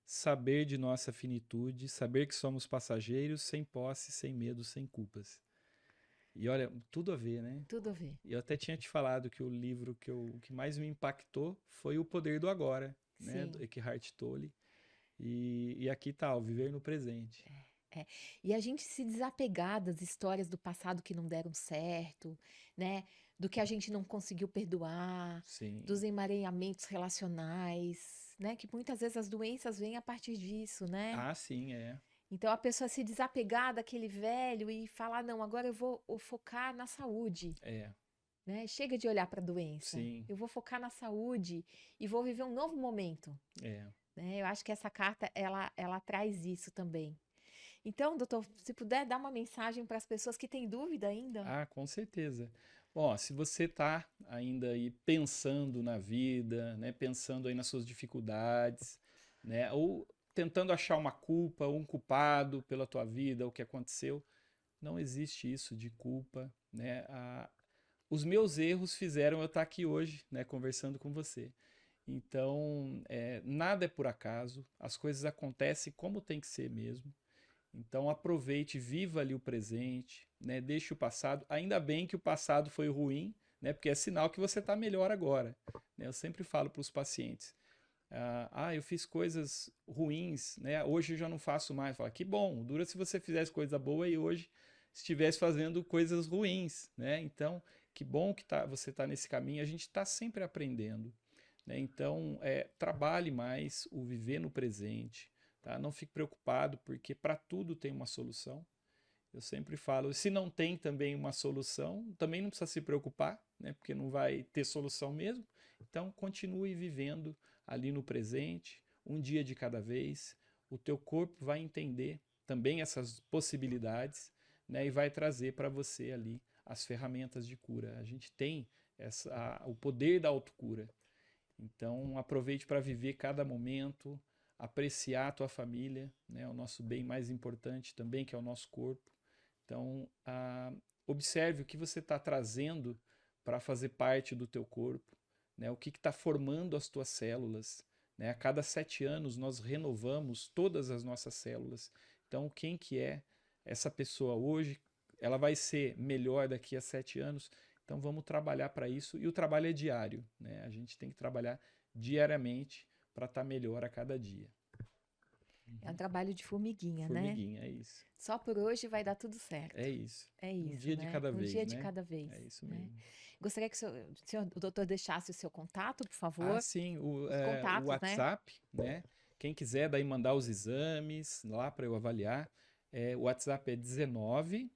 saber de nossa finitude, saber que somos passageiros, sem posse, sem medo, sem culpas. E olha, tudo a ver, né? Tudo a ver. Eu até tinha te falado que o livro que mais me impactou foi O Poder do Agora, né? Do Sim. Eckhart Tolle. E aqui tá, o Viver no Presente. É. E a gente se desapegar das histórias do passado que não deram certo, né? Do que a gente não conseguiu perdoar, Sim. dos emaranhamentos relacionais, né? Que muitas vezes as doenças vêm a partir disso, né? Ah, sim, é. Então a pessoa se desapegar daquele velho e falar, não, agora eu vou focar na saúde, É, né? Chega de olhar para a doença. sim, Eu vou focar na saúde e vou viver um novo momento, é. né? Eu acho que essa carta ela traz isso também. Então, doutor, se puder dar uma mensagem para as pessoas que têm dúvida ainda. Ah, com certeza. Ó, se você tá ainda aí pensando na vida, né, pensando aí nas suas dificuldades, né, ou tentando achar uma culpa ou um culpado pela tua vida, o que aconteceu, Não existe isso de culpa, né? Os meus erros fizeram eu estar aqui hoje, né, conversando com você. Então, nada é por acaso, as coisas acontecem como tem que ser mesmo. Então, aproveite, viva ali o presente, né? Deixe o passado. Ainda bem que o passado foi ruim, né? Porque é sinal que você está melhor agora, né? Eu sempre falo para os pacientes: eu fiz coisas ruins, né? Hoje eu já não faço mais. Fala, que bom, dura se você fizesse coisa boa e hoje estivesse fazendo coisas ruins, né? Então, que bom que você está nesse caminho. A gente está sempre aprendendo, né? Então, trabalhe mais o viver no presente, tá? Não fique preocupado, porque para tudo tem uma solução. Eu sempre falo, se não tem também uma solução, também não precisa se preocupar, né? Porque não vai ter solução mesmo. Então, continue vivendo ali no presente, um dia de cada vez. O teu corpo vai entender também essas possibilidades, né? E vai trazer para você ali as ferramentas de cura. A gente tem o poder da autocura. Então, aproveite para viver cada momento, apreciar a tua família, né? O nosso bem mais importante também, que é o nosso corpo. Então, observe o que você está trazendo para fazer parte do teu corpo, né? O que está formando as tuas células, né? A cada 7 anos nós renovamos todas as nossas células. Então, quem que é essa pessoa hoje? Ela vai ser melhor daqui a 7 anos. Então, vamos trabalhar para isso. E o trabalho é diário, né? A gente tem que trabalhar diariamente para estar melhor a cada dia. É um trabalho de formiguinha, né? Formiguinha, é isso. Só por hoje vai dar tudo certo. É isso. É isso, Um dia de né? cada Um vez, dia de né? cada vez. É isso né? mesmo. Gostaria que o doutor deixasse o seu contato, por favor. Sim, Os o contatos, WhatsApp, né? Quem quiser daí mandar os exames lá para eu avaliar, o WhatsApp é 19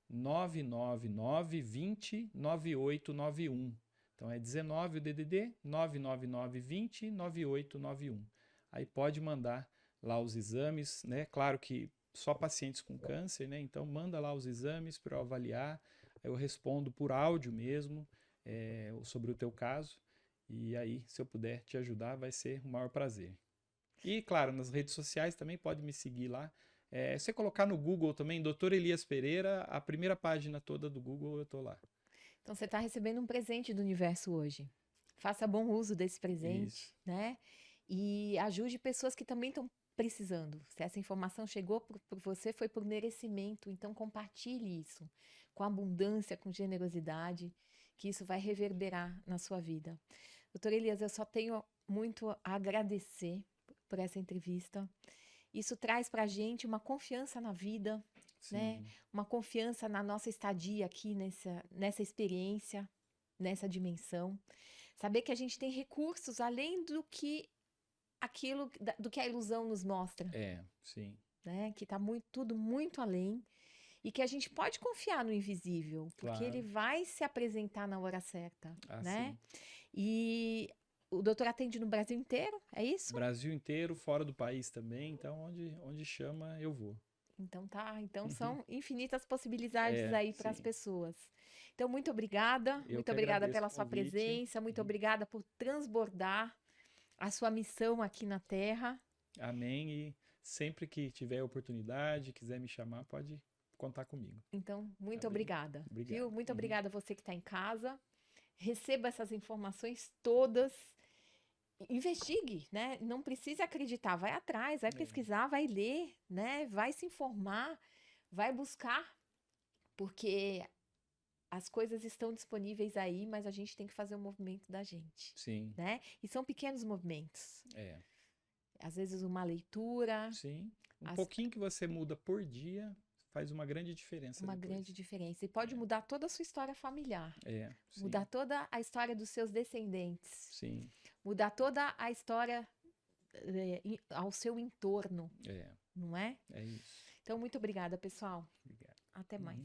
999 20 9891. Então é 19 o DDD 999 20 9891. Aí pode mandar lá os exames, né? Claro que só pacientes com câncer, né? Então manda lá os exames para eu avaliar. Eu respondo por áudio mesmo sobre o teu caso. E aí, se eu puder te ajudar, vai ser o maior prazer. E, claro, nas redes sociais também pode me seguir lá. Se você colocar no Google também, Dr. Elias Pereira, a primeira página toda do Google eu tô lá. Então você está recebendo um presente do universo hoje. Faça bom uso desse presente, Isso. né? E ajude pessoas que também estão precisando. Se essa informação chegou por você, foi por merecimento. Então compartilhe isso com abundância, com generosidade, que isso vai reverberar na sua vida. Doutor Elias, eu só tenho muito a agradecer por essa entrevista. Isso traz para a gente uma confiança na vida, né? Uma confiança na nossa estadia aqui nessa experiência, nessa dimensão. Saber que a gente tem recursos além do que do que a ilusão nos mostra. Sim. Né? Que está tudo muito além. E que a gente pode confiar no invisível, porque ele vai se apresentar na hora certa, né? Sim. E o doutor atende no Brasil inteiro, é isso? Brasil inteiro, fora do país também, então onde chama eu vou. Então tá, são infinitas possibilidades aí para as pessoas. Então muito obrigada, muito obrigada pela sua presença, muito obrigada por transbordar a sua missão aqui na Terra. Amém, e sempre que tiver oportunidade, quiser me chamar, pode contar comigo. Então, muito obrigada. Obrigado. Viu? Muito obrigada a você que está em casa. Receba essas informações todas. Investigue, né? Não precisa acreditar, vai atrás, vai pesquisar, vai ler, né? Vai se informar, vai buscar, porque as coisas estão disponíveis aí, mas a gente tem que fazer o movimento da gente. Sim. Né? E são pequenos movimentos. Às vezes uma leitura. Sim. Pouquinho que você muda por dia faz uma grande diferença. Grande diferença. E pode mudar toda a sua história familiar. Sim. Mudar toda a história dos seus descendentes. Sim. Mudar toda a história ao seu entorno. Não é? É isso. Então, muito obrigada, pessoal. Obrigado. Até mais.